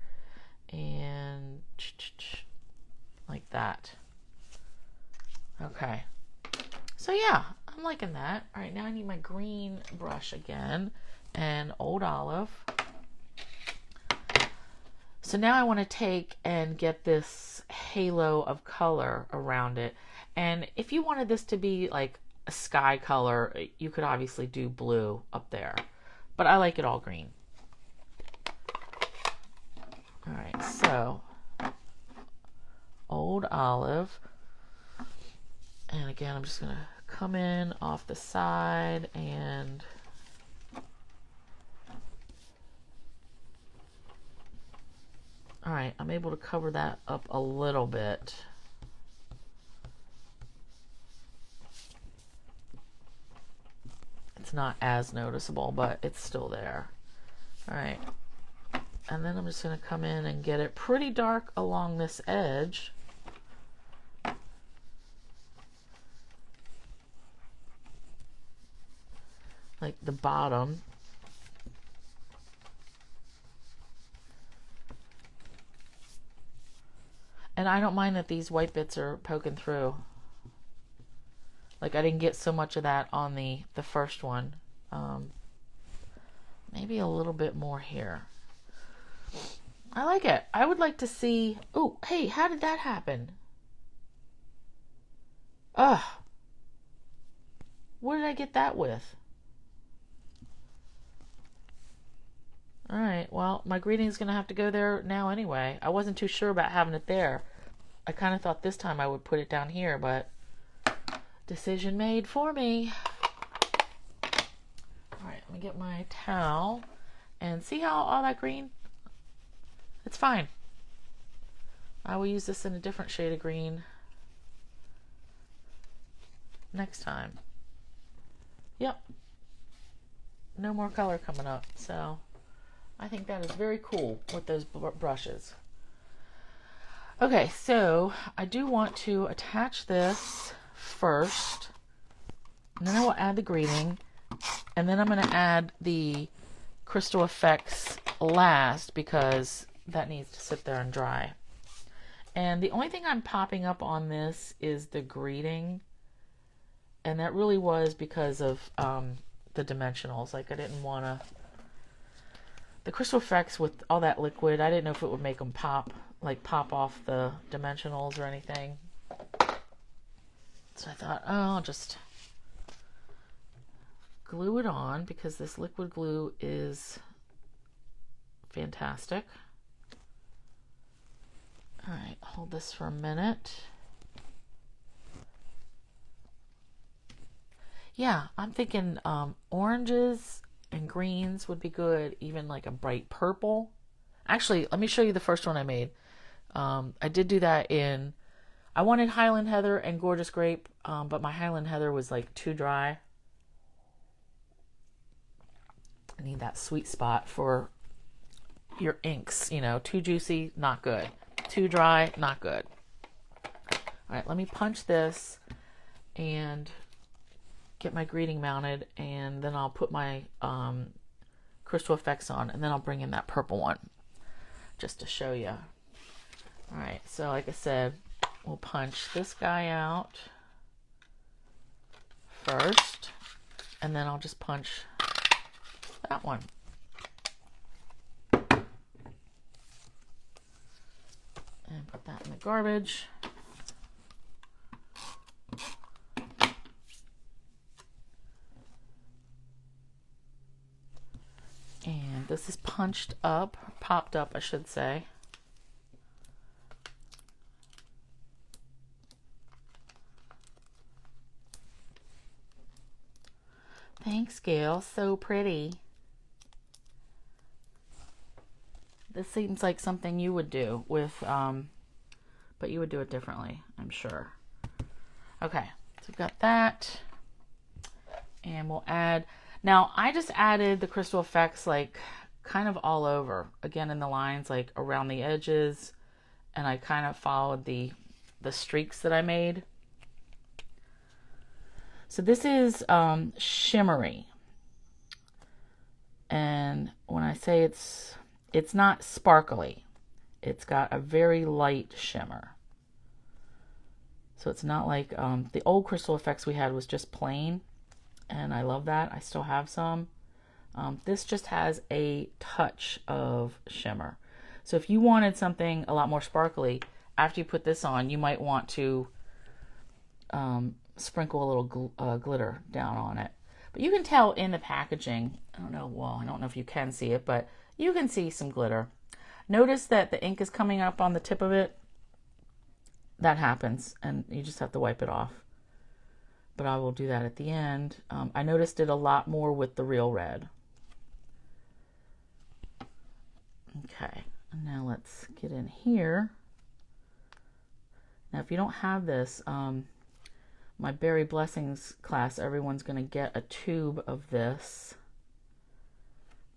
and like that. Okay. So yeah, I'm liking that. All right, now I need my green brush again and Old Olive. So now I want to take and get this halo of color around it. And if you wanted this to be like a sky color, you could obviously do blue up there. But I like it all green. All right, so Old Olive. And again, I'm just going to come in off the side and all right, I'm able to cover that up a little bit. It's not as noticeable, but it's still there. All right. And then I'm just going to come in and get it pretty dark along this edge. Like the bottom. And I don't mind that these white bits are poking through. Like I didn't get so much of that on the first one. Maybe a little bit more here. I like it. I would like to see... Oh, hey, how did that happen? Ugh. What did I get that with? Alright, well, my greeting's going to have to go there now anyway. I wasn't too sure about having it there. I kind of thought this time I would put it down here, but... Decision made for me. Alright, let me get my towel. And see how all that green? It's fine. I will use this in a different shade of green next time. Yep. No more color coming up. So I think that is very cool with those brushes. Okay, so I do want to attach this first. And then I will add the greeting. And then I'm going to add the Crystal Effects last because that needs to sit there and dry. And the only thing I'm popping up on this is the greeting. And that really was because of the dimensionals. Like I didn't want to... The Crystal Effects with all that liquid, I didn't know if it would make them pop, like pop off the dimensionals or anything. So I thought, oh, I'll just glue it on because this liquid glue is fantastic. All right, hold this for a minute. Yeah, I'm thinking oranges and greens would be good, even like a bright purple. Actually, let me show you the first one I made. I did do that in, I wanted Highland Heather and Gorgeous Grape, but my Highland Heather was like too dry. I need that sweet spot for your inks, you know, too juicy, not good. Too dry, not good. All right, let me punch this and get my greeting mounted, and then I'll put my Crystal Effects on, and then I'll bring in that purple one just to show you. All right, so like I said, we'll punch this guy out first, and then I'll just punch that one. And put that in the garbage. And this is punched up, popped up, I should say. Thanks, Gail. So pretty. This seems like something you would do with, but you would do it differently, I'm sure. Okay, so we've got that. And we'll add, now I just added the Crystal Effects like kind of all over. Again, in the lines, like around the edges. And I kind of followed the streaks that I made. So this is shimmery. And when I say it's not sparkly. It's got a very light shimmer. So it's not like the old Crystal Effects we had was just plain. And I love that. I still have some. This just has a touch of shimmer. So if you wanted something a lot more sparkly, after you put this on, you might want to sprinkle a little glitter down on it. But you can tell in the packaging, I don't know if you can see it, but you can see some glitter. Notice that the ink is coming up on the tip of it. That happens, and you just have to wipe it off. but I will do that at the end. I noticed it a lot more with the real red. Okay, and now let's get in here. Now, if you don't have this, my Berry Blessings class, everyone's going to get a tube of this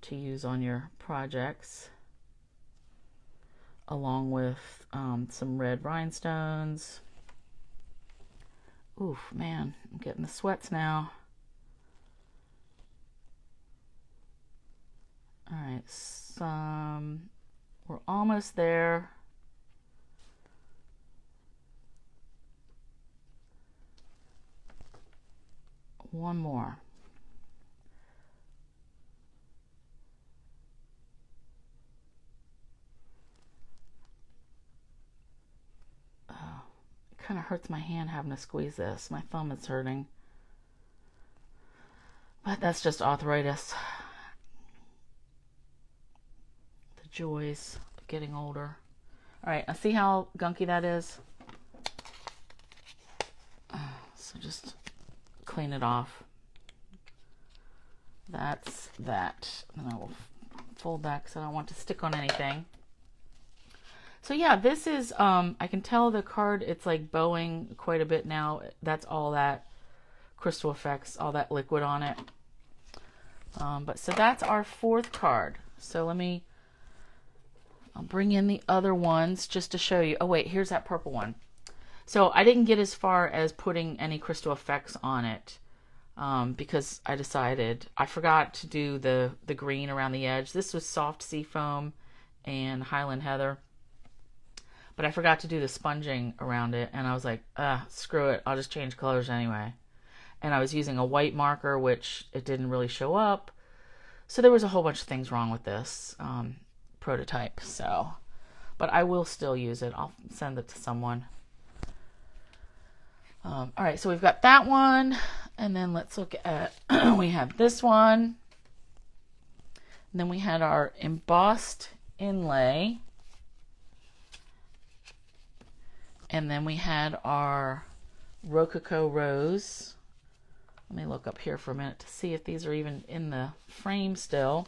to use on your projects, along with some red rhinestones. Oof, man, I'm getting the sweats now. All right, we're almost there. One more. Oh, it kind of hurts my hand having to squeeze this. My thumb is hurting. But that's just arthritis. The joys of getting older. All right, I see how gunky that is. So just clean it off. That's that. And I will fold that because I don't want to stick on anything. So yeah, this is, I can tell the card, it's like bowing quite a bit now. That's all that Crystal Effects, all that liquid on it. But so that's our fourth card. So I'll bring in the other ones just to show you. Oh wait, here's that purple one. So I didn't get as far as putting any Crystal Effects on it because I decided I forgot to do the green around the edge. This was Soft Seafoam and Highland Heather, but I forgot to do the sponging around it, and I was like, screw it, I'll just change colors anyway. And I was using a white marker, which it didn't really show up. So there was a whole bunch of things wrong with this prototype. So, but I will still use it. I'll send it to someone. All right, so we've got that one, and then let's look at, we have this one, and then we had our embossed inlay, and then we had our Rococo Rose. Let me look up here for a minute to see if these are even in the frame still.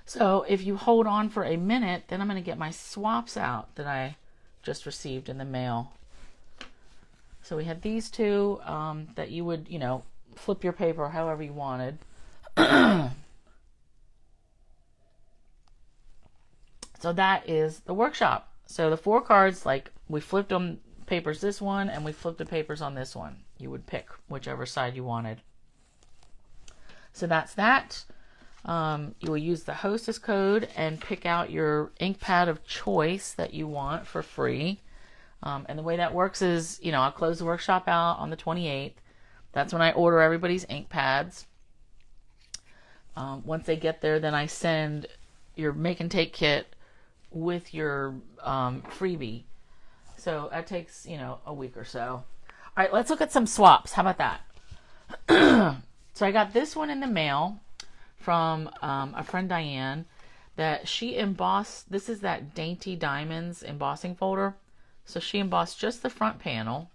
So if you hold on for a minute, then I'm going to get my swaps out that I just received in the mail. So we had these two that you would, flip your paper however you wanted. So that is the workshop. So the 4 cards, like we flipped them papers this one and we flipped the papers on this one. You would pick whichever side you wanted. So that's that. You will use the Hostess code and pick out your ink pad of choice that you want for free. And the way that works is, I'll close the workshop out on the 28th. That's when I order everybody's ink pads. Once they get there, then I send your make and take kit with your freebie. So that takes, a week or so. All right, let's look at some swaps. How about that? So I got this one in the mail from a friend, Diane, that she embossed. This is that Dainty Diamonds embossing folder. So she embossed just the front panel.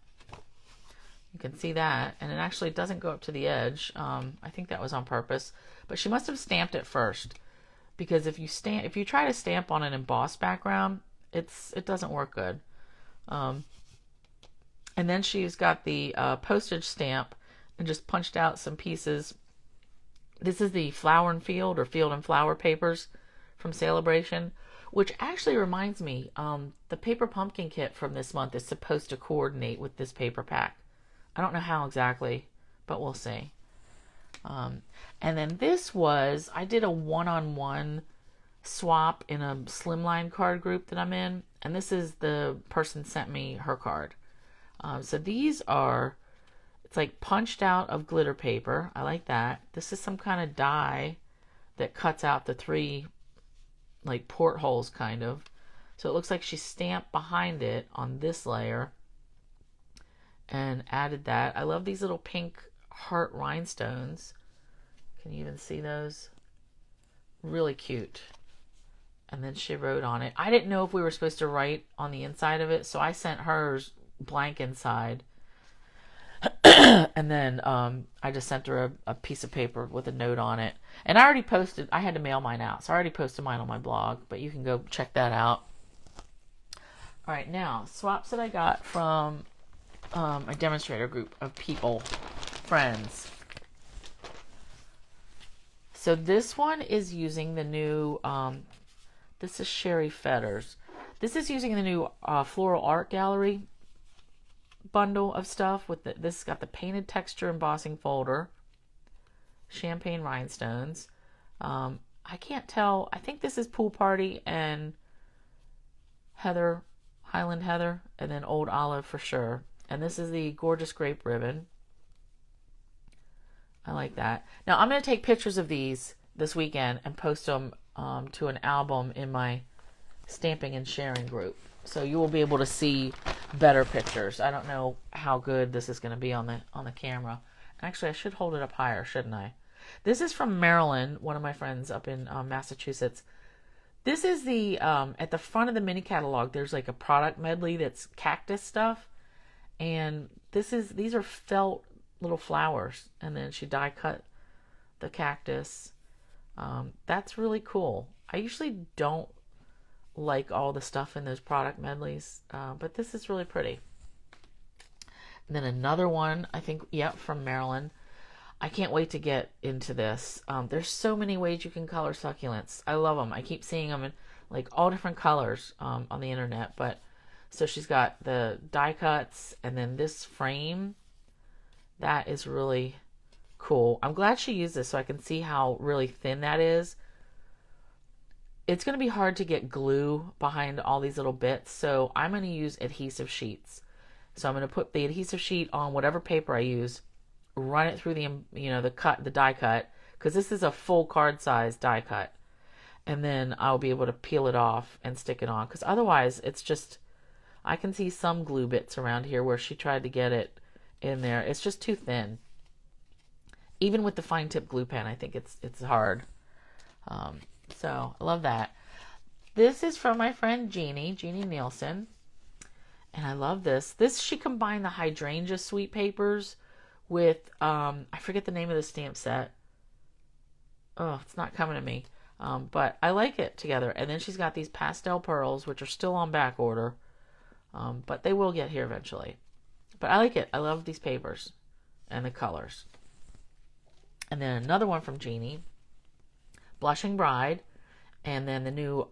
You can see that. And it actually doesn't go up to the edge. I think that was on purpose. But she must have stamped it first. Because if you try to stamp on an embossed background, it doesn't work good. And then she's got the postage stamp and just punched out some pieces. This is the Flower and Field or Field and Flower papers from Sale-a-Bration, which actually reminds me, the paper pumpkin kit from this month is supposed to coordinate with this paper pack. I don't know how exactly, but we'll see. And then this was, I did a one-on-one swap in a slimline card group that I'm in, and this is the person sent me her card. So these are, it's like punched out of glitter paper. I like that. This is some kind of die that cuts out the 3 like portholes kind of. So it looks like she stamped behind it on this layer and added that. I love these little pink heart rhinestones. Can you even see those? Really cute. And then she wrote on it. I didn't know if we were supposed to write on the inside of it, so I sent hers blank inside. And then I just sent her a piece of paper with a note on it. And I already posted, I had to mail mine out, so I already posted mine on my blog, but you can go check that out. All right, now, swaps that I got from a demonstrator group of people, friends. So this one is using the new, this is Sherry Fetters. This is using the new Floral Art Gallery bundle of stuff. With this has got the painted texture embossing folder, champagne rhinestones. I can't tell. I think this is Pool Party and Heather, Highland Heather, and then Old Olive for sure. And this is the Gorgeous Grape ribbon. I like that. Now I'm going to take pictures of these this weekend and post them to an album in my stamping and sharing group. So you will be able to see better pictures. I don't know how good this is going to be on the camera. Actually, I should hold it up higher, shouldn't I? This is from Maryland, one of my friends up in Massachusetts. This is the at the front of the mini catalog. There's like a product medley that's cactus stuff, and these are felt little flowers, and then she die cut the cactus. That's really cool. I usually don't like all the stuff in those product medleys, but this is really pretty. And then another one, I think, yep, from Maryland. I can't wait to get into this. There's so many ways you can color succulents. I love them. I keep seeing them in like all different colors on the internet. But so she's got the die cuts, and then this frame. That is really cool. I'm glad she used this so I can see how really thin that is. It's going to be hard to get glue behind all these little bits, so I'm going to use adhesive sheets. So I'm going to put the adhesive sheet on whatever paper I use, run it through the die cut, because this is a full card size die cut, and then I'll be able to peel it off and stick it on, because otherwise it's just, I can see some glue bits around here where she tried to get it in there. It's just too thin. Even with the fine tip glue pen, I think it's hard. So I love that. This is from my friend Jeannie Nielsen, and I love this. She combined the hydrangea sweet papers with I forget the name of the stamp set. Oh, it's not coming to me. But I like it together. And then she's got these pastel pearls, which are still on back order, but they will get here eventually. But I like it. I love these papers and the colors. And then another one from Jeannie, Blushing Bride, and then the new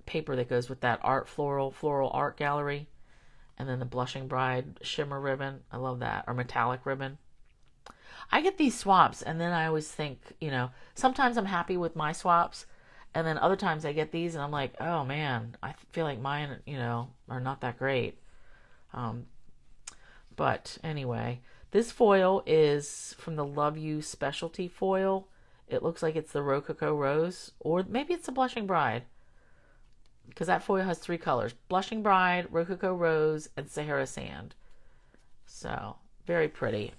paper that goes with that floral art gallery, and then the Blushing Bride shimmer ribbon. I love that, or metallic ribbon. I get these swaps, and then I always think, sometimes I'm happy with my swaps, and then other times I get these, and I'm like, oh man, I feel like mine, are not that great. But anyway, this foil is from the Love You Specialty Foil. It looks like it's the Rococo Rose, or maybe it's the Blushing Bride, because that foil has 3 colors: Blushing Bride, Rococo Rose, and Sahara Sand. So very pretty.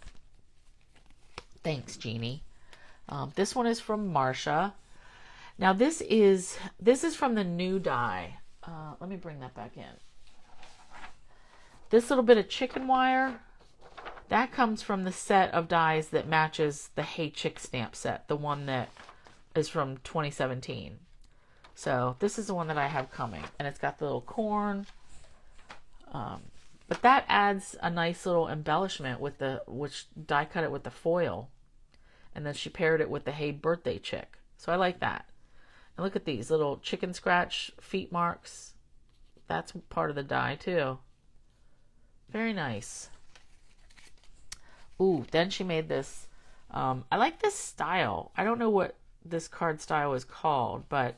Thanks, Jeannie. This one is from Marsha. Now this is from the new die. Let me bring that back in. This little bit of chicken wire, that comes from the set of dies that matches the Hey Chick stamp set, the one that is from 2017. So this is the one that I have coming, and it's got the little corn. But that adds a nice little embellishment with which die cut it with the foil, and then she paired it with the Hey Birthday Chick. So I like that. And look at these little chicken scratch feet marks. That's part of the die too. Very nice. Ooh, then she made this. I like this style. I don't know what this card style is called, but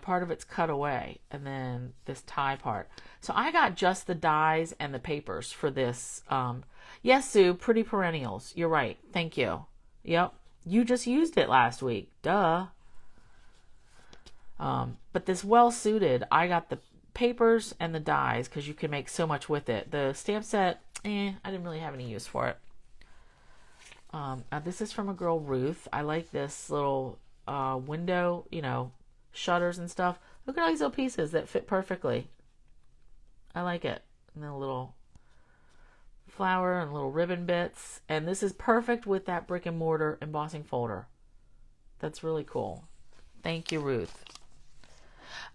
part of it's cut away, and then this tie part. So I got just the dies and the papers for this. Yes, Sue, Pretty Perennials. You're right. Thank you. Yep. You just used it last week. Duh. But this Well Suited, I got the papers and the dies because you can make so much with it. The stamp set, I didn't really have any use for it. This is from a girl, Ruth. I like this little window, shutters and stuff. Look at all these little pieces that fit perfectly. I like it. And then a little flower and little ribbon bits. And this is perfect with that brick and mortar embossing folder. That's really cool. Thank you, Ruth.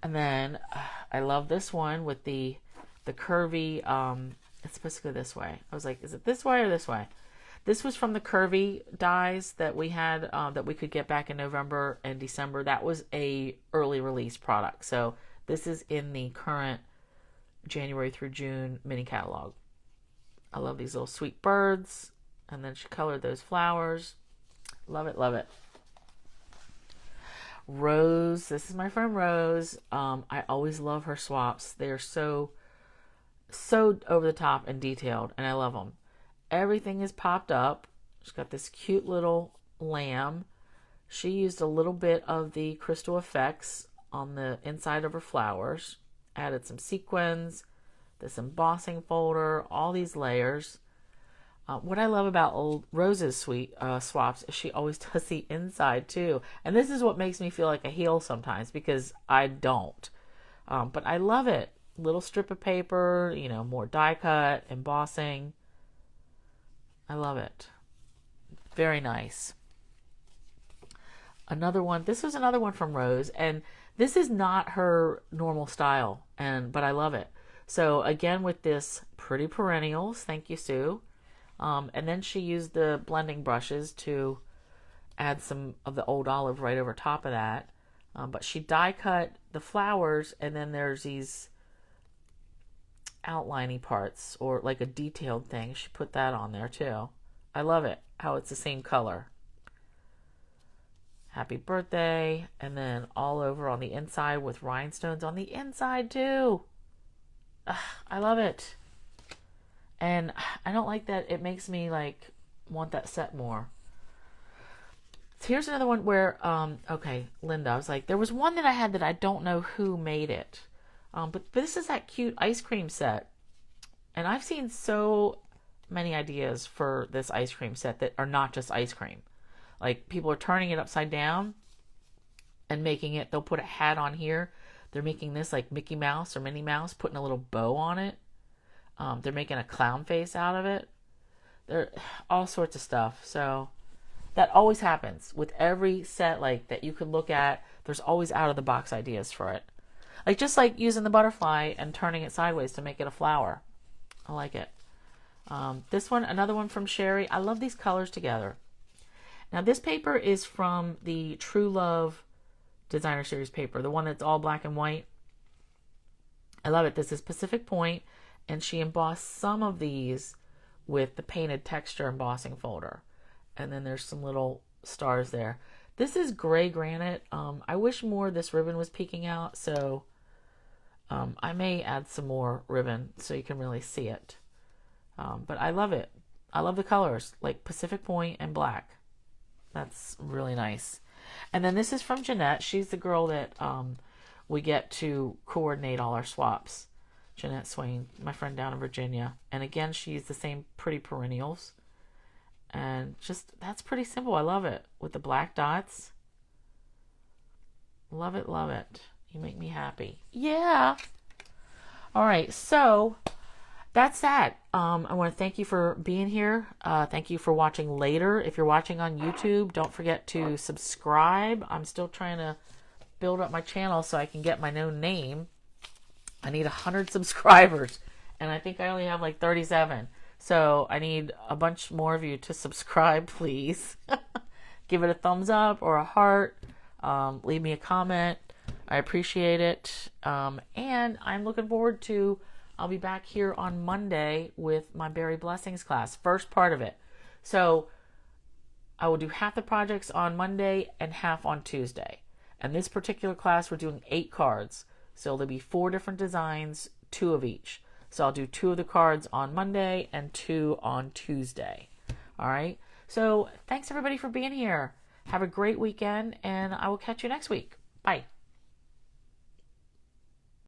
And then I love this one with the curvy, it's supposed to go this way. I was like, is it this way or this way? This was from the curvy dies that we had, that we could get back in November and December. That was a early release product. So this is in the current January through June mini catalog. I love these little sweet birds. And then she colored those flowers. Love it, love it. Rose, this is my friend Rose. I always love her swaps. They're so over the top and detailed, and I love them. Everything is popped up. She's got this cute little lamb. She used a little bit of the crystal effects on the inside of her flowers. Added some sequins, this embossing folder, all these layers. What I love about old Rose's swaps is she always does the inside too. And this is what makes me feel like a heel sometimes, because I don't. But I love it. Little strip of paper, you know, more die cut, embossing. I love it. Very nice. Another one. This was another one from Rose, and this is not her normal style, but I love it. So again, with this Pretty Perennials, thank you, Sue. And then she used the blending brushes to add some of the old olive right over top of that. But she die cut the flowers, and then there's these outliney parts, or like a detailed thing. She put that on there too. I love it, how it's the same color. Happy birthday. And then all over on the inside with rhinestones on the inside too. Ugh, I love it. And I don't like that it makes me like want that set more. So here's another one where, okay, Linda, I was like, there was one that I had that I don't know who made it. But this is that cute ice cream set. And I've seen so many ideas for this ice cream set that are not just ice cream. Like, people are turning it upside down and making it, they'll put a hat on here. They're making this like Mickey Mouse or Minnie Mouse, putting a little bow on it. They're making a clown face out of it. They're all sorts of stuff. So that always happens with every set like that you could look at. There's always out of the box ideas for it. Like, just like using the butterfly and turning it sideways to make it a flower. I like it. This one, another one from Sherry. I love these colors together. Now this paper is from the True Love Designer Series paper, the one that's all black and white. I love it. This is Pacific Point, and she embossed some of these with the painted texture embossing folder. And then there's some little stars there. This is gray granite. I wish more of this ribbon was peeking out, so I may add some more ribbon so you can really see it. But I love it. I love the colors, like Pacific Point and black. That's really nice. And then this is from Jeanette. She's the girl that we get to coordinate all our swaps. Jeanette Swain, my friend down in Virginia. And again, she used the same Pretty Perennials. And just, that's pretty simple. I love it. With the black dots. Love it, love it. You make me happy. Yeah. All right, so that's that. I want to thank you for being here. Thank you for watching later. If you're watching on YouTube, don't forget to subscribe. I'm still trying to build up my channel so I can get my own name. I need 100 subscribers, and I think I only have like 37. So I need a bunch more of you to subscribe, please. Give it a thumbs up or a heart. Leave me a comment. I appreciate it. And I'm looking forward to, I'll be back here on Monday with my Berry Blessings class, first part of it. So I will do half the projects on Monday and half on Tuesday. And this particular class, we're doing 8 cards. So there'll be 4 different designs, 2 of each. So I'll do 2 of the cards on Monday and 2 on Tuesday. All right. So thanks everybody for being here. Have a great weekend, and I will catch you next week. Bye.